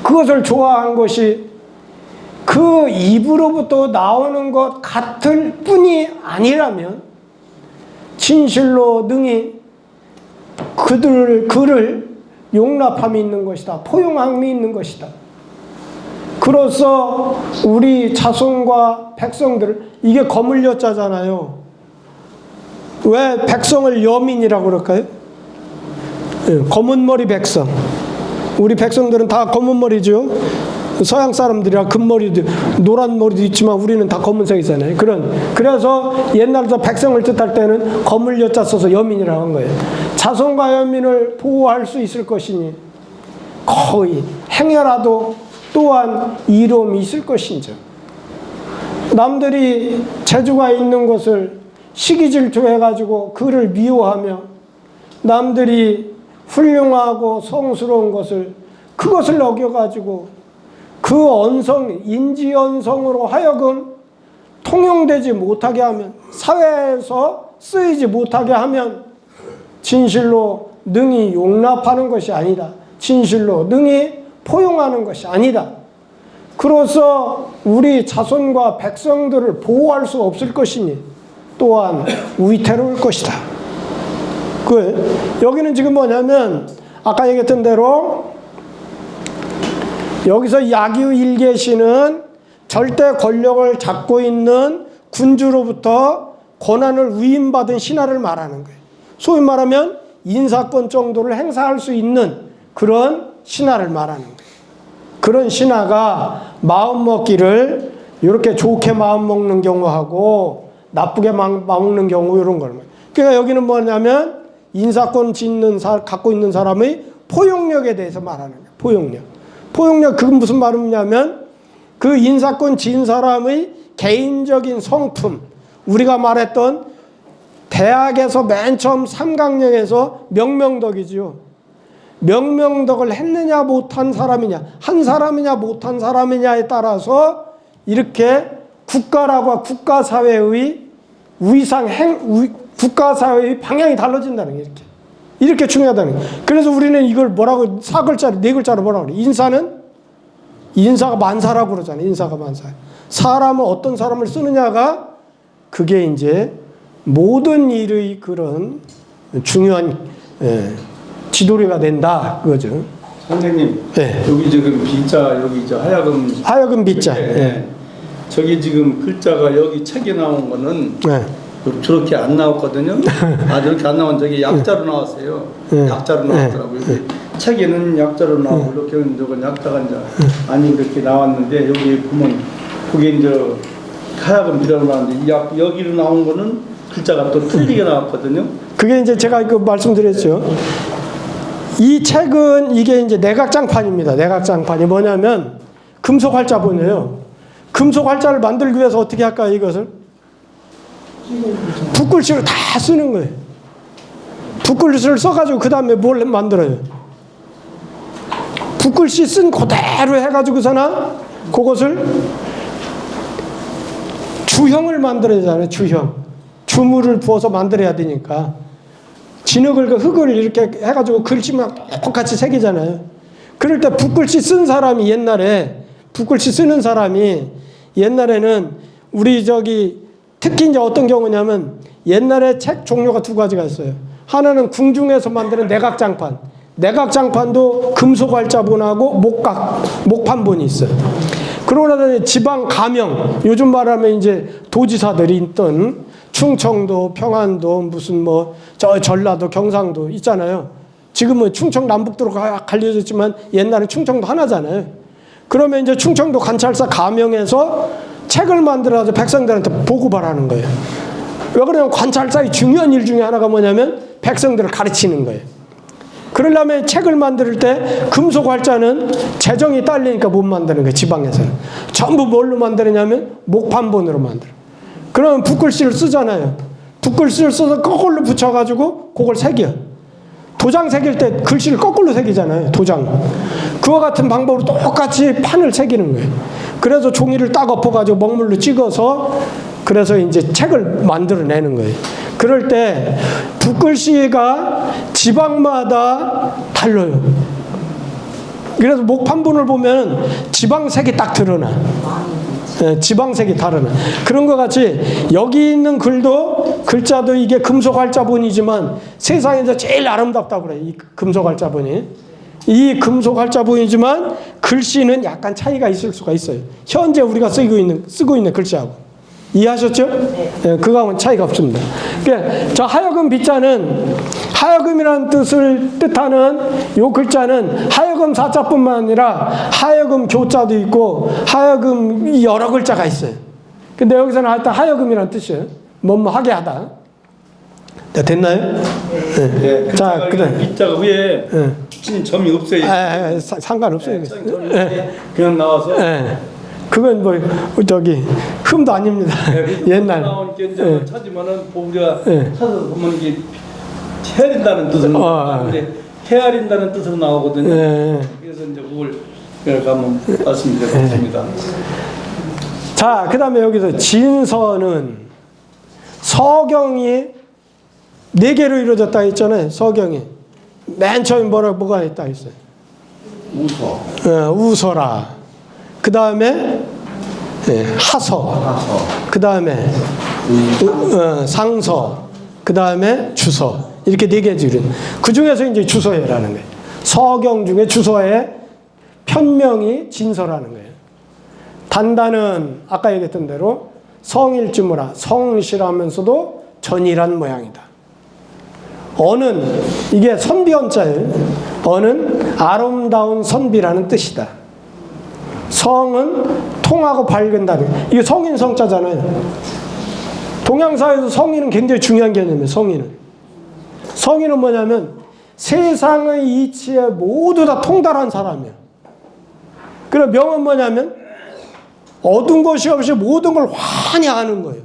Speaker 1: 그것을 좋아한 것이 그 입으로부터 나오는 것 같을 뿐이 아니라면 진실로 능히 그를 용납함이 있는 것이다. 포용함이 있는 것이다. 그로써 우리 자손과 백성들, 이게 거물여자잖아요. 왜 백성을 여민이라고 그럴까요? 검은 머리 백성. 우리 백성들은 다 검은 머리죠. 서양 사람들이라 금머리도, 노란 머리도 있지만 우리는 다 검은색이잖아요. 그래서 옛날부터 백성을 뜻할 때는 검을 여자 써서 여민이라고 한 거예요. 자손과 여민을 보호할 수 있을 것이니 거의 행여라도 또한 이로움이 있을 것인지, 남들이 재주가 있는 것을 시기질투해가지고 그를 미워하며, 남들이 훌륭하고 성스러운 것을, 그것을 어겨가지고 그 언성, 인지언성으로 하여금 통용되지 못하게 하면, 사회에서 쓰이지 못하게 하면 진실로 능히 용납하는 것이 아니다. 진실로 능히 포용하는 것이 아니다. 그로써 우리 자손과 백성들을 보호할 수 없을 것이니 또한 위태로울 것이다. 여기는 지금 뭐냐면, 아까 얘기했던 대로 여기서 야기의 일개시는 절대 권력을 잡고 있는 군주로부터 권한을 위임받은 신하를 말하는 거예요. 소위 말하면 인사권 정도를 행사할 수 있는 그런 신하를 말하는 거예요. 그런 신하가 마음 먹기를 이렇게 좋게 마음 먹는 경우하고 나쁘게 마음 먹는 경우, 이런 걸. 그러니까 여기는 뭐냐면 인사권 갖고 있는 사람의 포용력에 대해서 말하는 거예요. 포용력, 그건 무슨 말이냐면 그 인사권 진 사람의 개인적인 성품, 우리가 말했던 대학에서 맨 처음 삼강령에서 명명덕이죠. 명명덕을 했느냐 못한 사람이냐, 한 사람이냐 못한 사람이냐에 따라서 이렇게 국가라고 국가사회의 위상, 국가사회의 방향이 달라진다는 게 이렇게 중요하다는 거예요. 그래서 우리는 이걸 뭐라고, 4글자로, 4글자로 뭐라고 그래요? 인사가 만사라고 그러잖아요. 인사가 만사. 사람은 어떤 사람을 쓰느냐가 그게 이제 모든 일의 그런 중요한 지도리가 된다, 그거죠.
Speaker 2: 선생님,
Speaker 1: 네.
Speaker 2: 여기 지금 비자, 여기 저 하여금
Speaker 1: 비자.
Speaker 2: 네. 저기 지금 글자가 여기 책에 나온 거는 저렇게 안 나왔거든요. 저렇게 안 나온, 저기 약자로 나왔어요. 약자로 나왔더라고요.
Speaker 5: 책에는 약자로 나오고 이렇게 저건 약자가 이제 아니 이렇게 나왔는데 여기 보면 그게 이제 하여금이라고 나왔는데 여기로 나온 거는 글자가 또 틀리게 나왔거든요.
Speaker 1: 그게 이제 제가 그 말씀드렸죠. 이 책은 이게 이제 내각장판입니다. 내각장판이 뭐냐면 금속 활자본이에요. 금속 활자를 만들기 위해서 어떻게 할까요, 이것을? 붓글씨를 다 쓰는 거예요. 붓글씨를 써가지고 그 다음에 뭘 만들어요? 붓글씨 쓴 그대로 해가지고서는 그것을 주형을 만들어야 되잖아요. 주형. 주물을 부어서 만들어야 되니까. 진흙을, 그 흙을 이렇게 해가지고 글씨만 똑같이 새기잖아요. 그럴 때 붓글씨 쓴 사람이 옛날에, 붓글씨 쓰는 사람이 옛날에는 우리 저기 특히 이제 어떤 경우냐면 옛날에 책 종류가 두 가지가 있어요. 하나는 궁중에서 만드는 내각장판. 내각장판도 금속활자본하고 목판본이 있어요. 그러고 나서 지방 가명, 요즘 말하면 이제 도지사들이 있던 충청도, 평안도, 무슨 뭐 저 전라도, 경상도 있잖아요. 지금은 충청 남북도로 갈려졌지만 옛날에 충청도 하나잖아요. 그러면 이제 충청도 관찰사 가명해서 책을 만들어서 백성들한테 보고를 하는 거예요. 왜 그러냐면 관찰사의 중요한 일 중에 하나가 뭐냐면 백성들을 가르치는 거예요. 그러려면 책을 만들 때 금속활자는 재정이 딸리니까 못 만드는 거예요. 지방에서는. 전부 뭘로 만드느냐면 목판본으로 만들어요. 그러면 붓글씨를 쓰잖아요. 붓글씨를 써서 거꾸로 붙여가지고 그걸 새겨. 도장 새길 때 글씨를 거꾸로 새기잖아요. 도장. 그와 같은 방법으로 똑같이 판을 새기는 거예요. 그래서 종이를 딱 엎어가지고 먹물로 찍어서 그래서 이제 책을 만들어내는 거예요. 그럴 때 붓글씨가 지방마다 달라요. 그래서 목판본을 보면 지방색이 딱 드러나. 지방색이 다르나. 그런 것 같이 여기 있는 글자도 이게 금속활자본이지만 세상에서 제일 아름답다고 그래요. 이 금속활자본이. 이 금속활자본이지만 글씨는 약간 차이가 있을 수가 있어요. 현재 우리가 쓰고 있는 글씨하고. 이해하셨죠? 네. 그거하고는 차이가 없습니다. 그러니까 저 하여금 비자는 하여금이라는 뜻을 뜻하는 요 글자는 하여금 사자뿐만 아니라 하여금 교자도 있고 하여금 여러 글자가 있어요. 근데 여기서는 하여튼 하여금이라는 뜻이에요. 뭐뭐 하게 하다. 네, 됐나요? 네.
Speaker 5: 네.
Speaker 1: 자, 그다음
Speaker 5: 밑자가 위에 친 점이 없어요.
Speaker 1: 상관없어요.
Speaker 5: 그냥 나와서.
Speaker 1: 그건 뭐 저기 흠도 아닙니다. 옛날
Speaker 5: 나온 게 이제 찾으면은 우리가 찾아서 보면 이게 헤아린다는 뜻으로 나오는데 헤아린다는 뜻으로 나오거든요. 그래서 이제 그걸 한번 말씀드리겠습니다.
Speaker 1: 자, 그다음에 여기서 진서는 서경이 4개로 이루어졌다 했잖아요. 서경이 맨 처음에 뭐가 있다 했어요. 우서라. 그 다음에 하서, 그 다음에 상서, 그 다음에 주서. 이렇게 4개 줄은. 그 중에서 이제 주서해라는 거예요. 서경 중에 주서의 편명이 진서라는 거예요. 단단은 아까 얘기했던 대로 성일지무라, 성실하면서도 전일한 모양이다. 어는 이게 선비원자예요. 어는 아름다운 선비라는 뜻이다. 성은 통하고 밝은다는, 이게 성인 성자잖아요. 동양사에서 성인은 굉장히 중요한 개념이에요. 성인은 뭐냐면 세상의 이치에 모두 다 통달한 사람이에요. 그리고 명은 뭐냐면 어두운 것이 없이 모든 걸 환히 아는 거예요.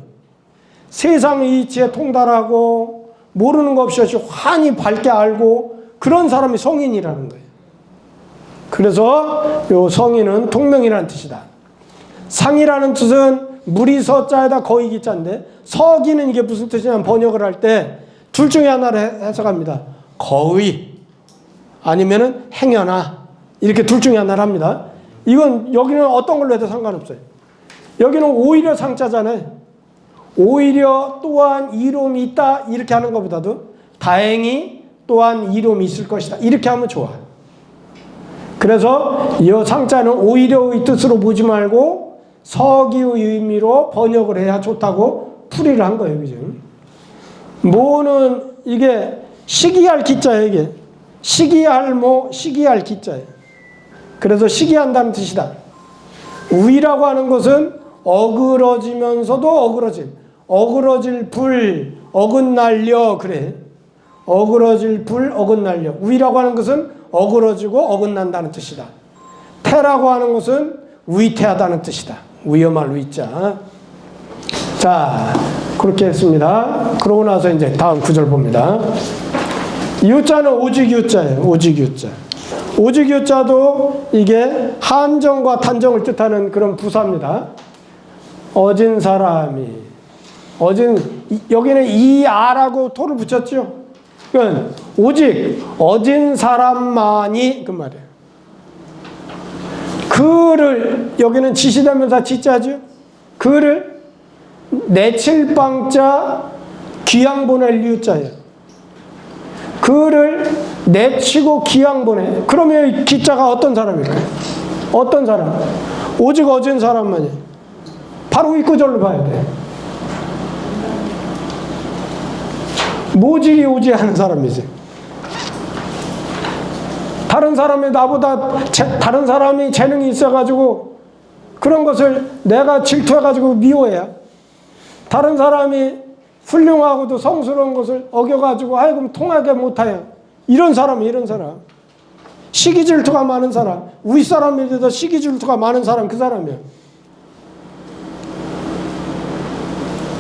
Speaker 1: 세상의 이치에 통달하고 모르는 것 없이 환히 밝게 알고 그런 사람이 성인이라는 거예요. 그래서 요 성인은 통명이라는 뜻이다. 상이라는 뜻은 무리 서자에다 거의 기자인데 서기는 이게 무슨 뜻이냐면 번역을 할 때 둘 중에 하나를 해석합니다. 거의 아니면은 행여나 이렇게 둘 중에 하나를 합니다. 이건 여기는 어떤 걸로 해도 상관없어요. 여기는 오히려 상자잖아요. 오히려 또한 이로움이 있다 이렇게 하는 것보다도 다행히 또한 이로움이 있을 것이다 이렇게 하면 좋아. 그래서 이 상자는 오히려의 뜻으로 보지 말고 서기의 의미로 번역을 해야 좋다고 풀이를 한 거예요. 그죠? 모는 이게 시기할 기자예요. 이게 시기할모, 시기할 기자예요. 그래서 시기한다는 뜻이다. 위라고 하는 것은 어그러지면서도 어그러질 불, 어긋날려, 그래. 어그러질 불, 어긋날려. 위라고 하는 것은 어그러지고 어긋난다는 뜻이다. 태라고 하는 것은 위태하다는 뜻이다. 위험할 위자. 자, 그렇게 했습니다. 그러고 나서 이제 다음 구절 봅니다. 유자는 오직 유자예요. 오직 유자. 오직 유자도 이게 한정과 단정을 뜻하는 그런 부사입니다. 어진 사람이, 여기는 이아라고 토를 붙였죠. 그러니까 오직 어진 사람만이 그 말이에요. 그를, 여기는 지시대명사 지자죠. 그를 내칠방자 귀양 보낼 유자예요. 그를 내치고 귀양 보내. 그러면 이 기자가 어떤 사람일까요? 어떤 사람? 오직 어진 사람만이. 바로 윗구절로 봐야 돼. 모질이 오지하는 사람이지. 다른 사람이 나보다 다른 사람이 재능이 있어가지고 그런 것을 내가 질투해가지고 미워해야. 다른 사람이 훌륭하고도 성스러운 것을 어겨가지고 하여금 통하게 못하여. 이런 사람이 이런 사람. 시기질투가 많은 사람. 윗사람에 대해서 시기질투가 많은 사람, 그 사람이야.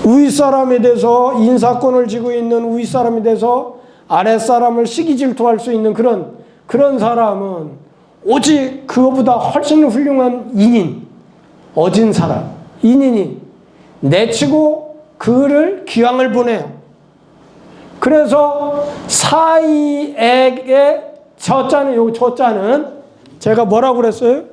Speaker 1: 윗사람에 대해서 인사권을 쥐고 있는 윗사람에 대해서 아랫사람을 시기질투할 수 있는 그런 사람은 오직 그거보다 훨씬 훌륭한 인인, 어진 사람, 인인이 내치고 그를 귀양을 보내요. 그래서 사이에게 저자는, 요 저자는 제가 뭐라고 그랬어요?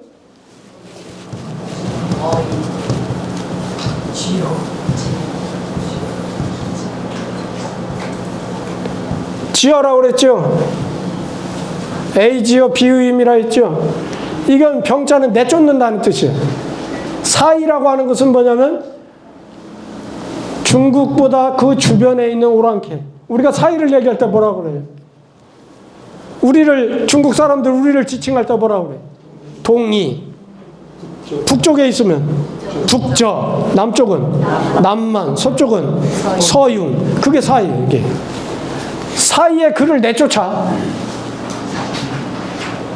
Speaker 1: 지어라고 그랬죠. A지어 비의임이라 했죠. 이건 병자는 내쫓는다는 뜻이에요. 사이라고 하는 것은 뭐냐면 중국보다 그 주변에 있는 오랑캐. 우리가 사이를 얘기할 때 뭐라고 그래요? 중국 사람들 우리를 지칭할 때 뭐라고 그래요? 동이. 북쪽에 있으면 북저, 남쪽은 남만, 서쪽은 서융. 그게 사이예요, 이게. 사이에 그를 내쫓아.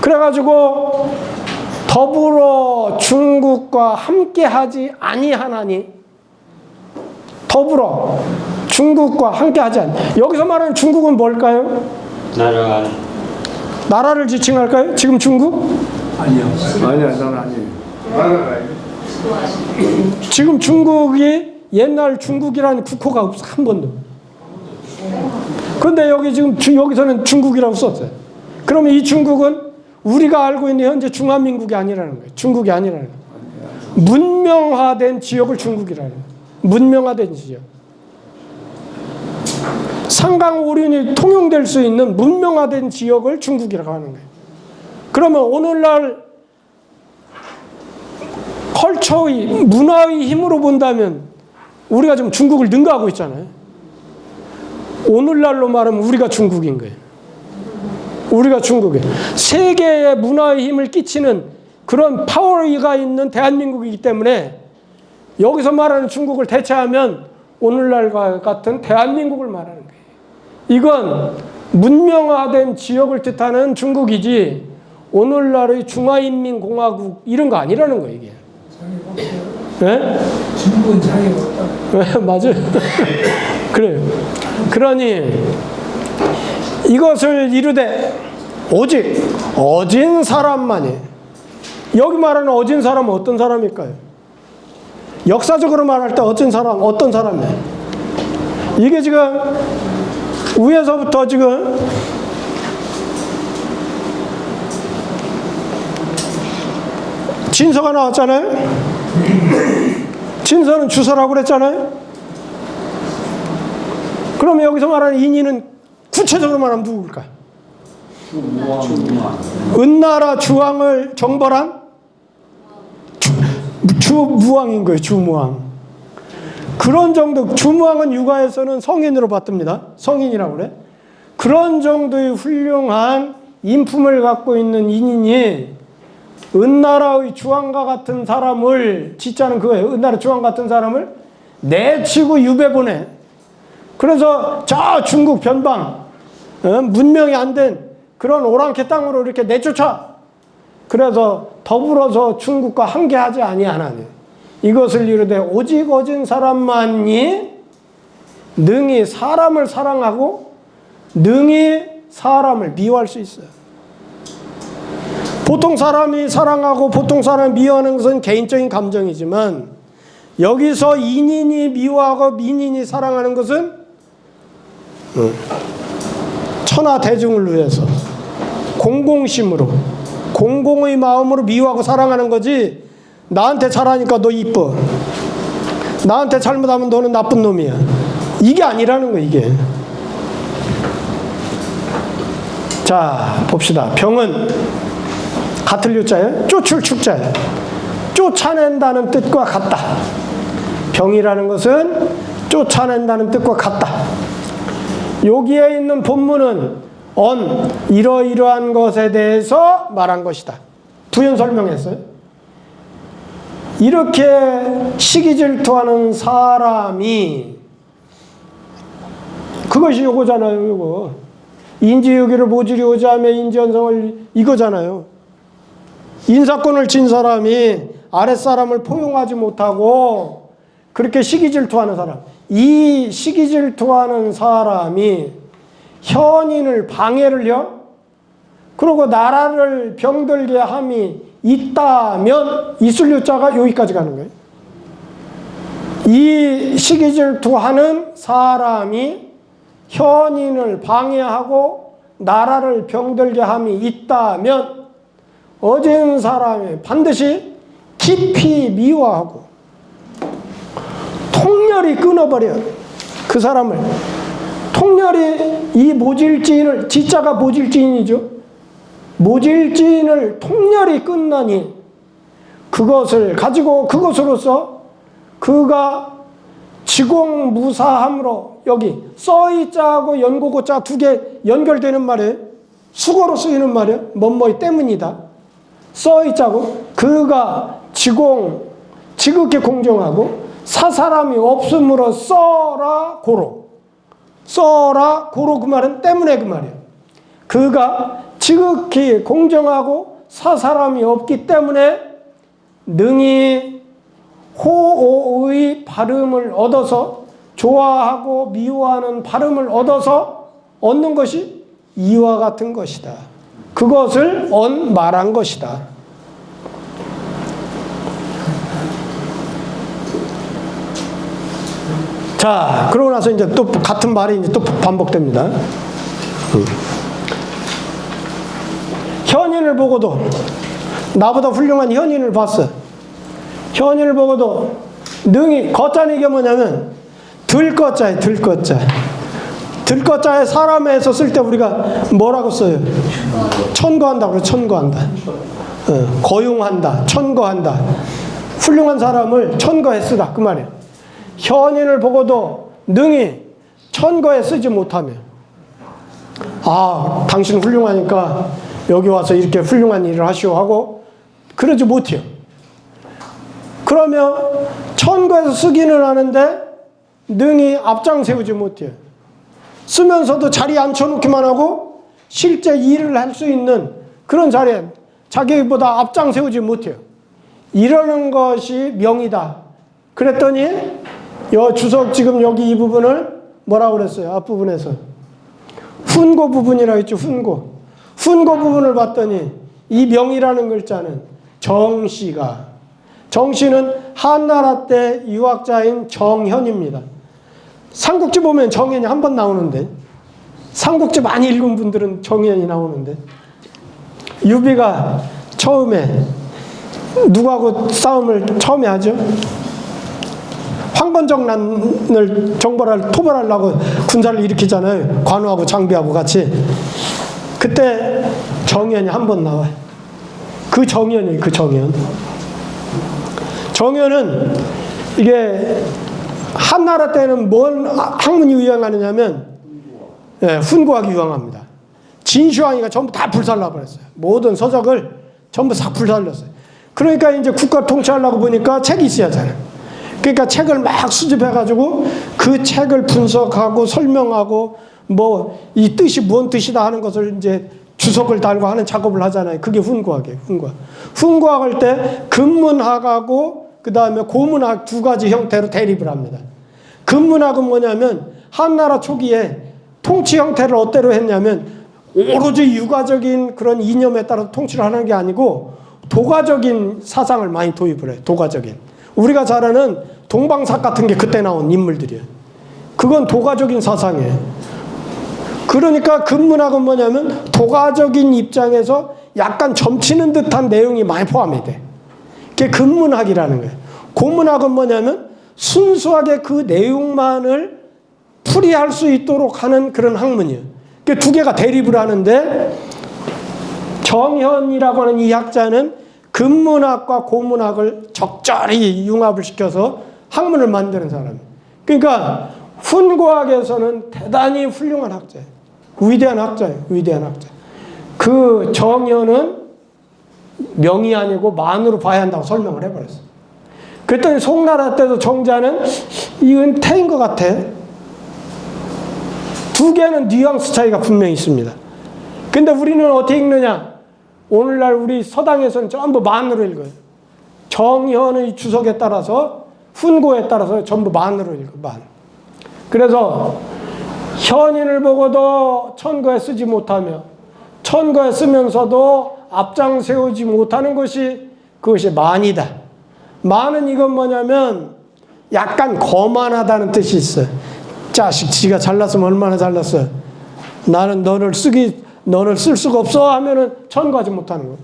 Speaker 1: 그래가지고 더불어 중국과 함께하지 아니하나니, 더불어 중국과 함께하지 아니. 여기서 말하는 중국은 뭘까요? 나라를 지칭할까요? 지금 중국?
Speaker 2: 아니요. 나는 아니에요.
Speaker 1: 지금 중국이 옛날 중국이라는 국호가 없어, 한 번도. 그런데 여기 지금 여기서는 중국이라고 썼어요. 그러면 이 중국은 우리가 알고 있는 현재 중화민국이 아니라는 거예요. 중국이 아니라는 거예요. 문명화된 지역을 중국이라는 거예요. 문명화된 지역. 상강오륜이 통용될 수 있는 문명화된 지역을 중국이라고 하는 거예요. 그러면 오늘날 컬처의, 문화의 힘으로 본다면 우리가 지금 중국을 능가하고 있잖아요. 오늘날로 말하면 우리가 중국인 거예요. 우리가 중국이에요. 세계의 문화의 힘을 끼치는 그런 파워가 있는 대한민국이기 때문에 여기서 말하는 중국을 대체하면 오늘날과 같은 대한민국을 말하는 거예요. 이건 문명화된 지역을 뜻하는 중국이지 오늘날의 중화인민공화국 이런 거 아니라는 거예요, 이게. 네?
Speaker 2: 중국은 자기가 없다.
Speaker 1: 네, 맞아요. 그래요. 그러니 이것을 이루되 오직 어진 사람만이. 여기 말하는 어진 사람은 어떤 사람일까요? 역사적으로 말할 때 어떤 사람이에요? 이게 지금 위에서부터 지금 진서가 나왔잖아요. 진서는 주서라고 그랬잖아요. 그럼 여기서 말하는 인인은 구체적으로 말하면 누구일까요? 은나라 주왕을 정벌한 주무왕인 거예요. 주무왕. 그런 정도. 주무왕은 육아에서는 성인으로 받듭니다. 성인이라고 그래. 그런 정도의 훌륭한 인품을 갖고 있는 인인이 은나라의 주왕과 같은 사람을, 지자는 그거예요. 은나라 주왕 같은 사람을 내치고 유배 보내. 그래서 저 중국 변방, 문명이 안 된 그런 오랑캐 땅으로 이렇게 내쫓아. 그래서 더불어서 중국과 함께하지 아니하나니 이것을 이르되 오직 어진 사람만이 능히 사람을 사랑하고 능히 사람을 미워할 수 있어요. 보통 사람이 사랑하고 보통 사람이 미워하는 것은 개인적인 감정이지만 여기서 인인이 미워하고 민인이 사랑하는 것은 천하 대중을 위해서 공공심으로 공공의 마음으로 미워하고 사랑하는 거지. 나한테 잘하니까 너 이뻐, 나한테 잘못하면 너는 나쁜 놈이야, 이게 아니라는 거. 이게. 자 봅시다. 병은 같을 유자예요. 쫓을 축자예요. 쫓아낸다는 뜻과 같다. 병이라는 것은 쫓아낸다는 뜻과 같다. 여기에 있는 본문은 이러이러한 것에 대해서 말한 것이다. 부연 설명했어요. 이렇게 시기질투하는 사람이, 그것이 요거잖아요. 요거 인지유기를 모지리오자 하며 인지연성을, 이거잖아요. 인사권을 진 사람이 아랫사람을 포용하지 못하고 그렇게 시기질투하는 사람, 이 시기질투하는 사람이 현인을 방해를 해요. 그리고 나라를 병들게 함이 있다면, 있을 유자가 여기까지 가는 거예요. 이 시기질투하는 사람이 현인을 방해하고 나라를 병들게 함이 있다면 어진 사람이 반드시 깊이 미워하고 통렬히 끊어버려요. 그 사람을 통렬히, 이 모질지인을, 지자가 모질지인이죠. 모질지인을 통렬히 끊나니 그것을 가지고 그것으로서 그가 지공무사함으로, 여기 써이자하고 연고고자 두 개 연결되는 말이에요. 수거로 쓰이는 말이에요. 뭐뭐이 때문이다. 써이자고 그가 지극히 공정하고 사사람이 없으므로 써라 고로. 써라 고로, 그 말은 때문에 그 말이에요. 그가 지극히 공정하고 사사람이 없기 때문에 능히 호오의 발음을 얻어서, 좋아하고 미워하는 발음을 얻어서 얻는 것이 이와 같은 것이다. 그것을 말한 것이다. 자, 그러고 나서 이제 또 같은 말이 이제 또 반복됩니다. 현인을 보고도, 나보다 훌륭한 현인을 봤어. 현인을 보고도 능히, 거자는 이게 뭐냐면 들거자예요. 들거자. 들거자에 사람에서 쓸 때 우리가 뭐라고 써요? 천거한다고 그래요. 천거한다. 거용한다. 천거한다. 훌륭한 사람을 천거에 쓰다, 그 말이에요. 현인을 보고도 능히 천거에 쓰지 못하며, 아, 당신 훌륭하니까 여기 와서 이렇게 훌륭한 일을 하시오 하고 그러지 못해요. 그러면 천거에서 쓰기는 하는데 능히 앞장 세우지 못해요. 쓰면서도 자리에 앉혀놓기만 하고 실제 일을 할 수 있는 그런 자리에 자기보다 앞장 세우지 못해요. 이러는 것이 명이다. 그랬더니 주석 지금 여기 이 부분을 뭐라고 그랬어요? 앞부분에서 훈고 부분이라고 했죠. 훈고 부분을 봤더니 이 명이라는 글자는 정씨가, 정씨는 한나라 때 유학자인 정현입니다. 삼국지 보면 정현이 한 번 나오는데, 삼국지 많이 읽은 분들은 정현이 나오는데, 유비가 처음에 누구하고 싸움을 처음에 하죠? 황건적난을 토벌하려고 군사를 일으키잖아요. 관우하고 장비하고 같이. 그때 정현이 한 번 나와요. 그 정현이, 그 정현. 정현은 이게 한나라 때는 뭔 학문이 유행하느냐면 훈고학이 유행합니다. 진시황이가 전부 다 불살라 버렸어요. 모든 서적을 전부 싹 불살렸어요. 그러니까 이제 국가 통치하려고 보니까 책이 있어야 하잖아요. 그러니까 책을 막 수집해가지고 그 책을 분석하고 설명하고 뭐 이 뜻이 뭔 뜻이다 하는 것을 이제 주석을 달고 하는 작업을 하잖아요. 그게 훈구학이에요. 훈구학 할 때 근문학하고 그 다음에 고문학 두 가지 형태로 대립을 합니다. 근문학은 뭐냐면 한나라 초기에 통치 형태를 어때로 했냐면 오로지 육아적인 그런 이념에 따라 통치를 하는 게 아니고 도가적인 사상을 많이 도입을 해요. 도가적인. 우리가 잘 아는 동방삭 같은 게 그때 나온 인물들이에요. 그건 도가적인 사상이에요. 그러니까 근문학은 뭐냐면 도가적인 입장에서 약간 점치는 듯한 내용이 많이 포함이 돼. 그게 근문학이라는 거예요. 고문학은 뭐냐면 순수하게 그 내용만을 풀이할 수 있도록 하는 그런 학문이에요. 그 두 개가 대립을 하는데 정현이라고 하는 이 학자는 근문학과 고문학을 적절히 융합을 시켜서 학문을 만드는 사람이에요. 그러니까 훈구학에서는 대단히 훌륭한 학자예요. 위대한 학자예요. 위대한 학자. 그 정현은 명이 아니고 만으로 봐야 한다고 설명을 해버렸어요. 그랬더니 송나라 때도 정자는 이건 태인 것 같아. 두 개는 뉘앙스 차이가 분명히 있습니다. 근데 우리는 어떻게 읽느냐? 오늘날 우리 서당에서는 전부 만으로 읽어요. 정현의 주석에 따라서 훈고에 따라서 전부 만으로 읽어요. 만. 그래서 현인을 보고도 천거에 쓰지 못하며 천거에 쓰면서도 앞장 세우지 못하는 것이 그것이 만이다. 만은 이건 뭐냐면 약간 거만하다는 뜻이 있어요. 자식 지가 잘났으면 얼마나 잘났어요. 나는 너를 쓸 수가 없어 하면은 천거하지 못하는 거예요.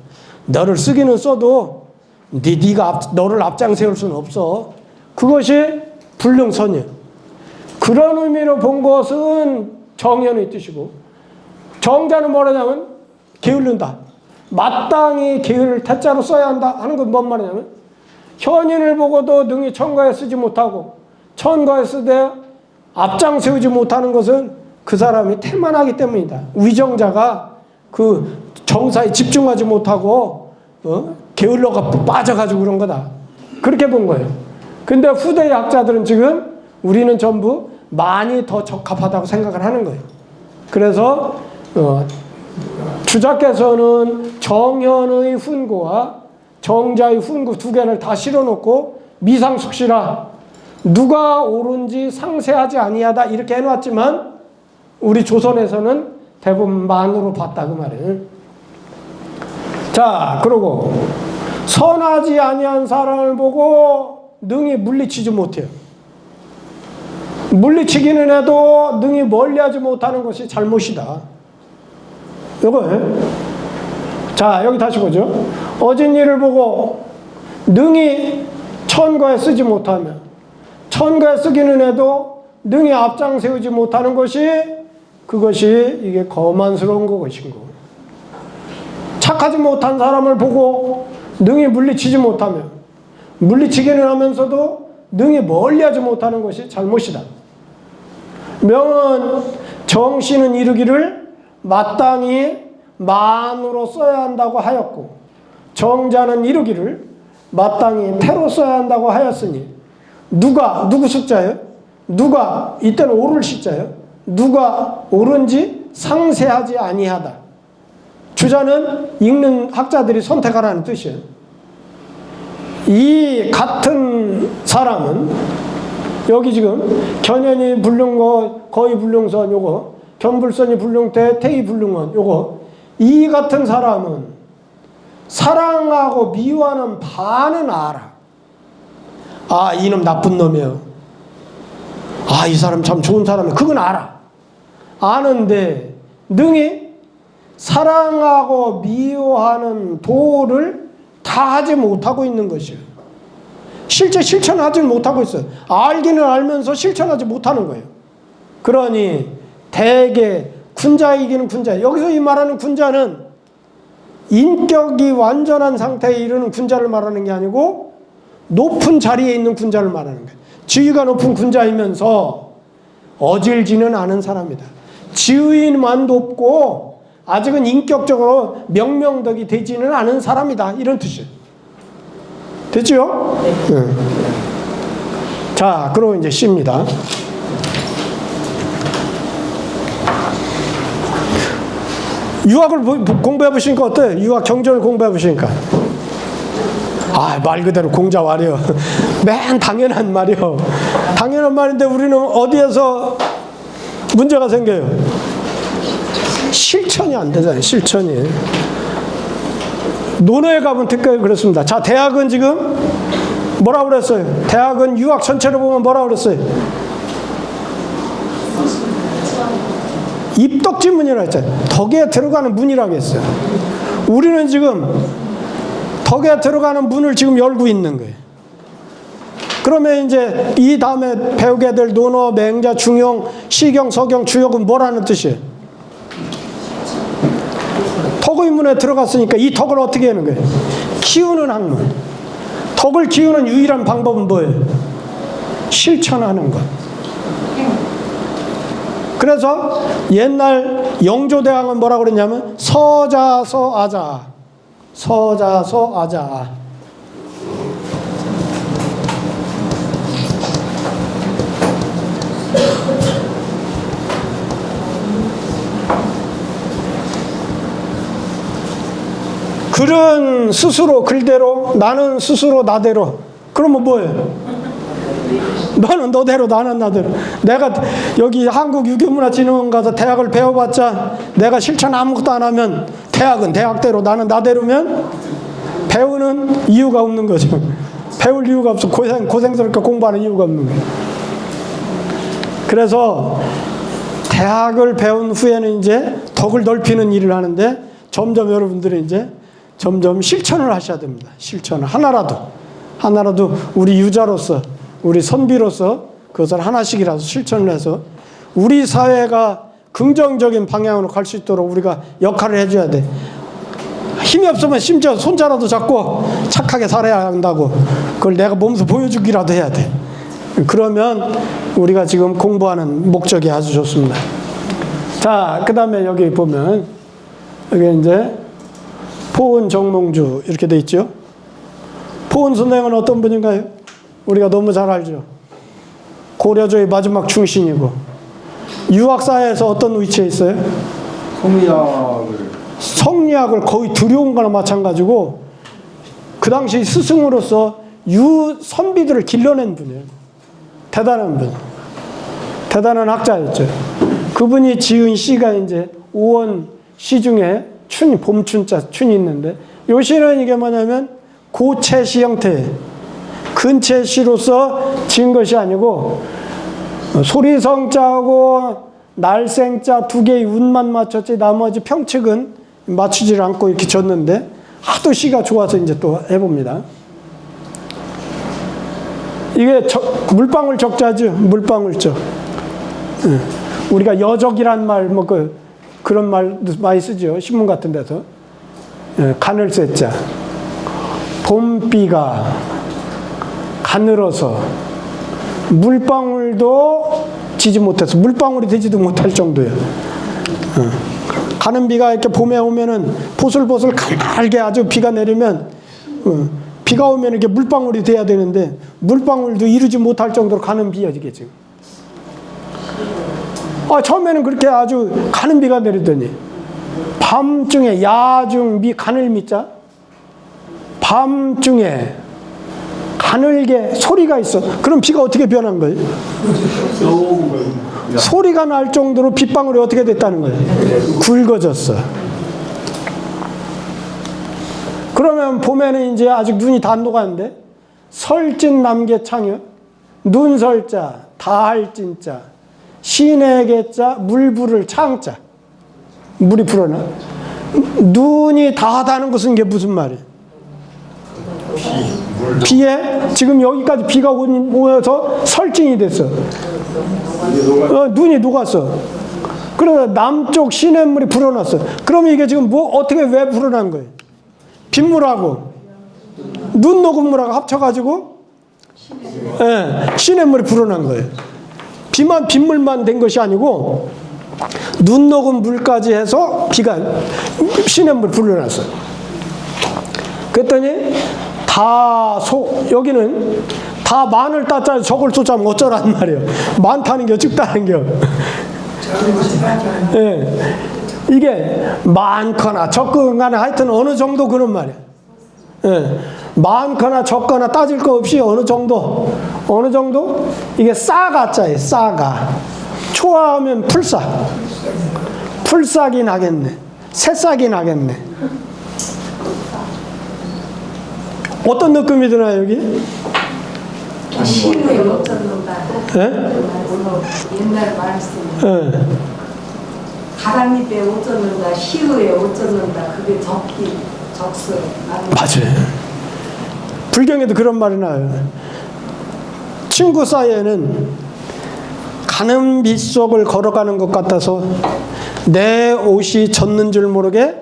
Speaker 1: 너를 쓰기는 써도 네가 너를 앞장 세울 수는 없어. 그것이 불능선이에요. 그런 의미로 본 것은 정현의 뜻이고 정자는 뭐라냐면 게을른다. 마땅히 게을을 태자로 써야 한다 하는 건 뭔 말이냐면 현인을 보고도 능히 천거에 쓰지 못하고 천거에 쓰되 앞장 세우지 못하는 것은 그 사람이 태만하기 때문이다. 위정자가 그 정사에 집중하지 못하고 게을러가 빠져가지고 그런 거다. 그렇게 본 거예요. 근데 후대의 학자들은 지금 우리는 전부 많이 더 적합하다고 생각을 하는 거예요. 그래서 주자께서는 정현의 훈구와 정자의 훈구 두 개를 다 실어놓고 미상숙시라 누가 옳은지 상세하지 아니하다 이렇게 해놨지만 우리 조선에서는 대부분 만으로 봤다 그 말이에요. 자, 그러고 선하지 아니한 사람을 보고 능히 물리치지 못해요. 물리치기는 해도 능히 멀리하지 못하는 것이 잘못이다. 이거예요. 자, 여기 다시 보죠. 어진 일을 보고 능히 천거에 쓰지 못하면 천거에 쓰기는 해도 능히 앞장 세우지 못하는 것이 그것이 이게 거만스러운 것인 거고. 착하지 못한 사람을 보고 능히 물리치지 못하면 물리치기는 하면서도 능히 멀리하지 못하는 것이 잘못이다. 명은 정씨는 이르기를 마땅히 만으로 써야 한다고 하였고 정자는 이르기를 마땅히 태로 써야 한다고 하였으니 누구 숫자예요? 누가 이때는 옳을 시자예요. 누가 옳은지 상세하지 아니하다. 주자는 읽는 학자들이 선택하라는 뜻이에요. 이 같은 사람은 여기 지금 견현이 불능거 거의 불능선 요거 견불선이 불능태 태이 불능원 요거 이 같은 사람은 사랑하고 미워하는 반은 알아. 아, 이놈 나쁜 놈이에요. 아, 이 사람 참 좋은 사람이에요. 그건 알아. 아는데 능히 사랑하고 미워하는 도를 다 하지 못하고 있는 것이에요. 실제 실천하지 못하고 있어요. 알기는 알면서 실천하지 못하는 거예요. 그러니 대개 군자이기는 군자. 여기서 이 말하는 군자는 인격이 완전한 상태에 이르는 군자를 말하는 게 아니고 높은 자리에 있는 군자를 말하는 거예요. 지위가 높은 군자이면서 어질지는 않은 사람이다. 지위만 높고 아직은 인격적으로 명명덕이 되지는 않은 사람이다. 이런 뜻이에요. 됐죠? 네. 자, 그리고 이제 C입니다. 유학을 공부해 보시니까 어때요? 유학 경전을 공부해 보시니까. 아, 말 그대로 공자왈이요. 맨 당연한 말이요. 당연한 말인데 우리는 어디에서 문제가 생겨요? 실천이 안 되잖아요. 실천이. 논어에 가면 특별히 그렇습니다. 자, 대학은 지금 뭐라고 그랬어요? 대학은 유학 전체로 보면 뭐라고 그랬어요? 입덕지문이라고 했잖아요. 덕에 들어가는 문이라고 했어요. 우리는 지금 덕에 들어가는 문을 지금 열고 있는 거예요. 그러면 이제 이 다음에 배우게 될 논어, 맹자, 중용, 시경, 서경, 주역은 뭐라는 뜻이에요? 덕의 문에 들어갔으니까 이 덕을 어떻게 하는 거예요? 키우는 학문. 덕을 키우는 유일한 방법은 뭐예요? 실천하는 것. 그래서 옛날 영조대왕은 뭐라고 그랬냐면 서자서아자. 서자서아자. 글은 스스로 글대로, 나는 스스로 나대로. 그러면 뭐예요? 너는 너대로, 나는 나대로. 내가 여기 한국유교문화진흥원 가서 대학을 배워봤자 내가 실천 아무것도 안 하면 대학은 대학대로, 나는 나대로면 배우는 이유가 없는 거죠. 배울 이유가 없어. 고생스럽게 공부하는 이유가 없는 거예요. 그래서 대학을 배운 후에는 이제 덕을 넓히는 일을 하는데 점점 여러분들이 이제 점점 실천을 하셔야 됩니다. 실천을 하나라도 우리 유자로서, 우리 선비로서 그것을 하나씩이라도 실천을 해서 우리 사회가 긍정적인 방향으로 갈 수 있도록 우리가 역할을 해줘야 돼. 힘이 없으면 심지어 손자라도 잡고 착하게 살아야 한다고. 그걸 내가 몸소 보여주기라도 해야 돼. 그러면 우리가 지금 공부하는 목적이 아주 좋습니다. 자, 그 다음에 여기 보면 여기 이제 포은 정몽주 이렇게 돼 있죠. 포은 선생은 어떤 분인가요? 우리가 너무 잘 알죠. 고려조의 마지막 충신이고 유학사에서 어떤 위치에 있어요? 성리학을 거의 들여온 거나 마찬가지고 그 당시 스승으로서 선비들을 길러낸 분이에요. 대단한 분, 대단한 학자였죠. 그분이 지은 시가 이제 오원 시 중에 춘, 봄춘자 춘이 있는데 요 시는 이게 뭐냐면 고체시 형태, 근체시로서 지은 것이 아니고 소리성자하고 날생자 두 개의 운만 맞췄지 나머지 평측은 맞추질 않고 이렇게 졌는데 하도 시가 좋아서 이제 또 해봅니다. 이게 물방울 적자죠. 물방울적. 우리가 여적이란 말, 뭐 그런 말도 많이 쓰죠. 신문 같은 데서. 가늘 쇠자. 봄비가 가늘어서 물방울도 지지 못해서 물방울이 되지도 못할 정도예요. 가는 비가 이렇게 봄에 오면은 보슬보슬 가늘게 아주 비가 내리면 비가 오면 이렇게 물방울이 돼야 되는데 물방울도 이루지 못할 정도로 가는 비야 이게 지금. 처음에는 그렇게 아주 가는 비가 내리더니 밤중에 야중 미 가늘 미자 밤중에 가늘게 소리가 있어. 그럼 비가 어떻게 변한 거예요? 소리가 날 정도로 빗방울이 어떻게 됐다는 거예요? 굵어졌어. 그러면 봄에는 이제 아직 눈이 다 안 녹았는데 설진 남계창유 눈설자 다할진자 신에게자 물불을 창자 물이 불어나 눈이 다하다는 것은 이게 무슨 말이에요? 비에 지금 여기까지 비가 오면서 설진이 됐어. 눈이 녹았어. 그래서 남쪽 시냇물이 불어났어. 그러면 이게 지금 어떻게 왜 불어난 거예요? 빗물하고 눈 녹은 물하고 합쳐가지고 시냇물이 불어난 거예요. 빗물만 된 것이 아니고 눈 녹은 물까지 해서 비가 시냇물 불러놨어요. 그랬더니 여기는 다 만을 따자 저걸 쫓아면 어쩌란 말이에요. 많다는 게 적다는 게. 예. 이게 많거나 적거나 하여튼 어느 정도 그런 말이에요. 예. 많거나 적거나 따질 거 없이 어느 정도 이게 싸가짜예요. 싸가. 초하면 풀싹이 나겠네. 새싹이 나겠네. 어떤 느낌이 드나요 여기?
Speaker 3: 시루에 어쩌는다.
Speaker 1: 예?
Speaker 3: 옛날 말씀.
Speaker 1: 예.
Speaker 3: 가랑잎에 어쩌는다. 시루에 어쩌는다. 그게 적서.
Speaker 1: 맞아요. 불경에도 그런 말이 나요. 친구 사이에는 가는 빛 속을 걸어가는 것 같아서 내 옷이 젖는 줄 모르게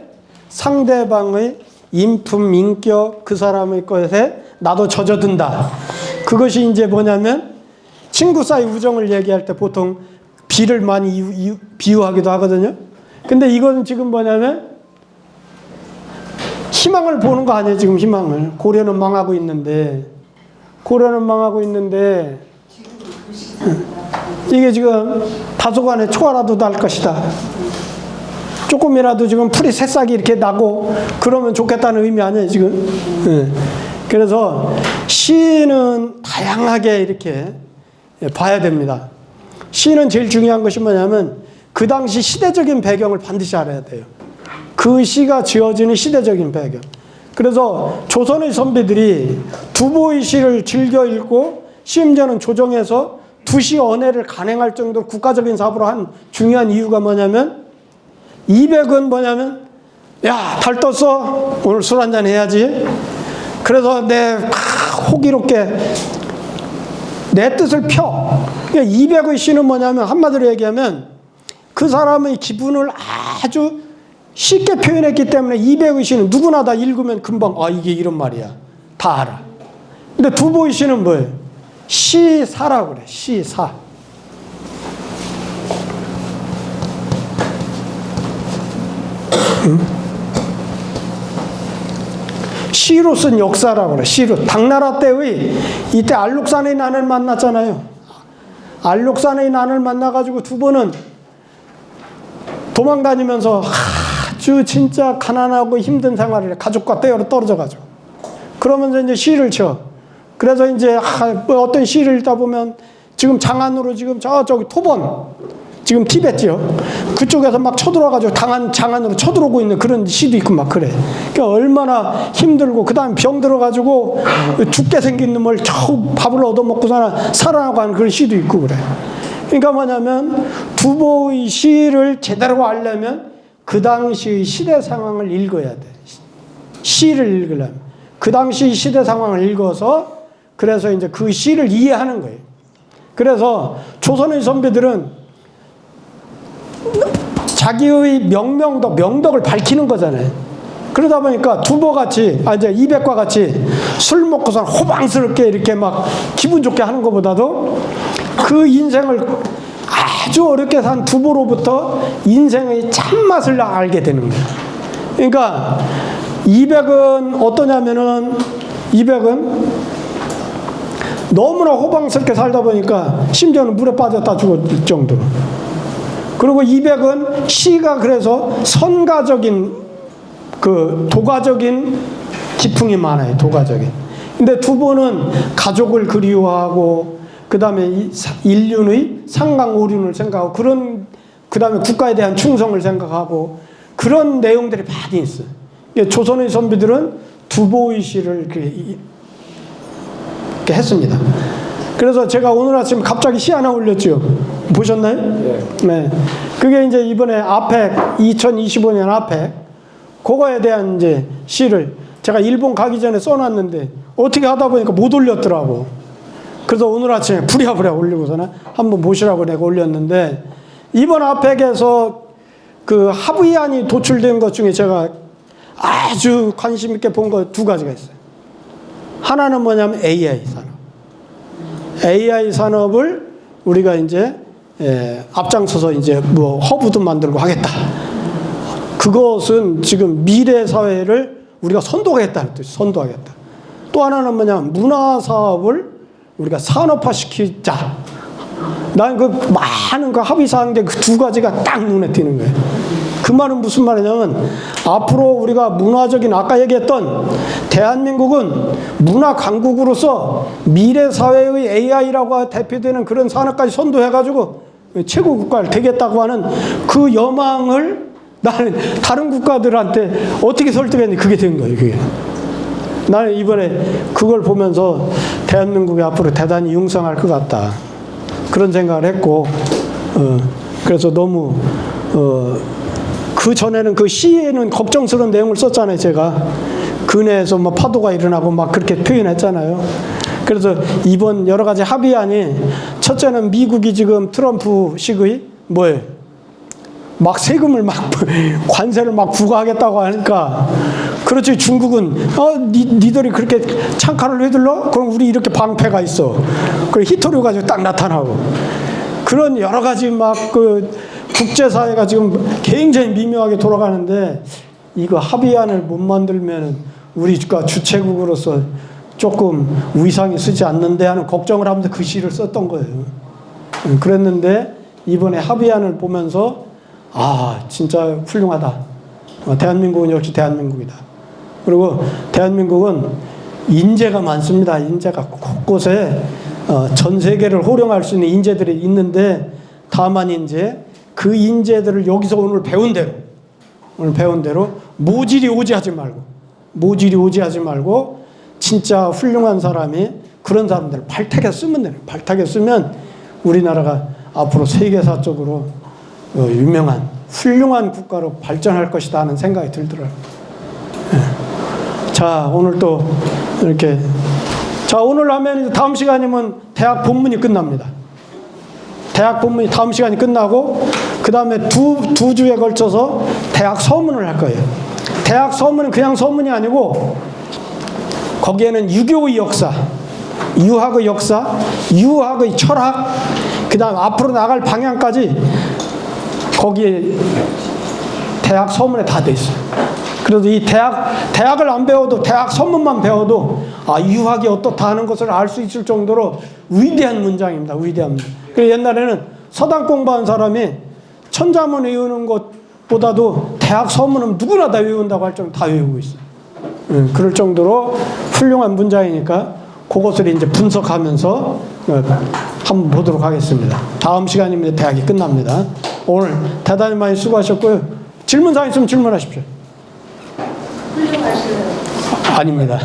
Speaker 1: 상대방의 인품, 인격, 그 사람의 것에 나도 젖어든다. 그것이 이제 뭐냐면 친구 사이 우정을 얘기할 때 보통 비를 많이 비유하기도 하거든요. 근데 이건 지금 뭐냐면 희망을 보는 거 아니에요. 지금 희망을. 고려는 망하고 있는데 이게 지금 다소간에 초하라도 날 것이다. 조금이라도 지금 풀이 새싹이 이렇게 나고 그러면 좋겠다는 의미 아니에요 지금. 그래서 시는 다양하게 이렇게 봐야 됩니다. 시는 제일 중요한 것이 뭐냐면 그 당시 시대적인 배경을 반드시 알아야 돼요. 그 시가 지어지는 시대적인 배경. 그래서 조선의 선비들이 두보의 시를 즐겨 읽고 심지어는 조정에서 두시 언해를 간행할 정도로 국가적인 사업으로 한 중요한 이유가 뭐냐면 200은 뭐냐면 야, 달 떴어. 오늘 술 한잔 해야지. 그래서 내 호기롭게 내 뜻을 펴. 그러니까 200의 시는 뭐냐면 한마디로 얘기하면 그 사람의 기분을 아주 쉽게 표현했기 때문에 200의 시는 누구나 다 읽으면 금방 이게 이런 말이야. 다 알아. 근데 두보의 시는 뭐예요? 시사라고 그래. 시사. 시로 쓴 역사라고 그래. 시로. 당나라 때의 이때 알록산의 난을 만났잖아요. 알록산의 난을 만나가지고 두보는 도망 다니면서 아주 진짜 가난하고 힘든 생활을 해. 가족과 떨어져가지고. 그러면서 이제 시를 쳐. 그래서 이제 어떤 시를 읽다 보면 지금 장안으로 지금 저기 토본 지금 티벳이요. 그쪽에서 막 쳐들어가지고 장안으로 쳐들어오고 있는 그런 시도 있고 막 그래. 그러니까 얼마나 힘들고 그다음 병 들어가지고 죽게 생긴 놈을 겨우 밥을 얻어먹고 살아나고 하는 그런 시도 있고 그래. 그러니까 뭐냐면 두보의 시를 제대로 알려면 그 당시의 시대 상황을 읽어야 돼. 시를 읽으려면 그 당시 시대 상황을 읽어서 그래서 이제 그 시를 이해하는 거예요. 그래서 조선의 선비들은 자기의 명덕을 밝히는 거잖아요. 그러다 보니까 두보같이 이제 200과 같이 술 먹고서 호방스럽게 이렇게 막 기분 좋게 하는 것보다도 그 인생을 아주 어렵게 산 두보로부터 인생의 참맛을 알게 되는 거예요. 그러니까 200은 어떠냐면은 200은 너무나 호방스럽게 살다 보니까 심지어는 물에 빠졌다 죽을 정도로. 그리고 200은 시가 그래서 선가적인 그 도가적인 기풍이 많아요. 도가적인. 근데 두보는 가족을 그리워하고 그다음에 인륜의 상강오륜을 생각하고 그다음에 국가에 대한 충성을 생각하고 그런 내용들이 많이 있어요. 조선의 선비들은 두보의 시를 이렇게 했습니다. 그래서 제가 오늘 아침 갑자기 시 하나 올렸죠. 보셨나요? 네. 그게 이제 이번에 아펙 2025년 아펙 그거에 대한 이제 시를 제가 일본 가기 전에 써놨는데 어떻게 하다 보니까 못 올렸더라고. 그래서 오늘 아침에 부랴부랴 올리고서는 한번 보시라고 내가 올렸는데 이번 아펙에서 그 합의안이 도출된 것 중에 제가 아주 관심 있게 본 거 두 가지가 있어요. 하나는 뭐냐면 AI 산업. AI 산업을 우리가 이제 앞장서서 이제 뭐 허브도 만들고 하겠다. 그것은 지금 미래 사회를 우리가 선도하겠다는 뜻, 선도하겠다. 또 하나는 뭐냐, 문화 사업을 우리가 산업화시키자. 난 그 많은 그 합의사항인데 그 두 가지가 딱 눈에 띄는 거예요. 그 말은 무슨 말이냐면 앞으로 우리가 문화적인 아까 얘기했던 대한민국은 문화 강국으로서 미래 사회의 AI라고 대표되는 그런 산업까지 선도해가지고 최고 국가를 되겠다고 하는 그 여망을 나는 다른 국가들한테 어떻게 설득했는지 그게 된 거예요. 그게. 나는 이번에 그걸 보면서 대한민국이 앞으로 대단히 융성할 것 같다. 그런 생각을 했고, 그래서 너무, 그 전에는 그 시에는 걱정스러운 내용을 썼잖아요, 제가. 근해에서 뭐 파도가 일어나고 막 그렇게 표현했잖아요. 그래서 이번 여러 가지 합의안이 첫째는 미국이 지금 트럼프식의 뭐예요? 막 세금을 막 관세를 막 부과하겠다고 하니까 그렇지 중국은 니들이 그렇게 창칼을 휘둘러? 그럼 우리 이렇게 방패가 있어. 그리고 히토류 가지고 딱 나타나고 그런 여러 가지 막 그 국제사회가 지금 굉장히 미묘하게 돌아가는데 이거 합의안을 못 만들면 우리가 주체국으로서 조금 위상이 쓰지 않는데 하는 걱정을 하면서 그 시를 썼던 거예요. 그랬는데 이번에 합의안을 보면서 아 진짜 훌륭하다. 대한민국은 역시 대한민국이다. 그리고 대한민국은 인재가 많습니다. 인재가 곳곳에 전 세계를 호령할 수 있는 인재들이 있는데 다만 이제 그 인재들을 여기서 오늘 배운 대로 모질이 오지하지 말고 진짜 훌륭한 사람이 그런 사람들을 발탁해 쓰면 돼요. 발탁해 쓰면 우리나라가 앞으로 세계사적으로 유명한 훌륭한 국가로 발전할 것이다 하는 생각이 들더라고요. 자, 오늘 또 이렇게 오늘 하면 이제 다음 시간이면 대학 본문이 끝납니다. 대학 본문이 다음 시간이 끝나고 그 다음에 두 주에 걸쳐서 대학 서문을 할 거예요. 대학 서문은 그냥 서문이 아니고 거기에는 유교의 역사, 유학의 역사, 유학의 철학, 그 다음 앞으로 나갈 방향까지 거기에 대학 서문에 다 돼 있어요. 그래서 이 대학을 안 배워도 대학 서문만 배워도 유학이 어떻다 하는 것을 알 수 있을 정도로 위대한 문장입니다. 위대한 문장. 그래서 옛날에는 서당 공부한 사람이 천자문 외우는 것보다도 대학 서문은 누구나 다 외운다고 할 정도로 다 외우고 있어요. 그럴 정도로 훌륭한 문장이니까 그것을 이제 분석하면서 한번 보도록 하겠습니다. 다음 시간이면 대학이 끝납니다. 오늘 대단히 많이 수고하셨고요. 질문사항 있으면 질문하십시오.
Speaker 3: 훌륭하시네요.
Speaker 1: 아닙니다.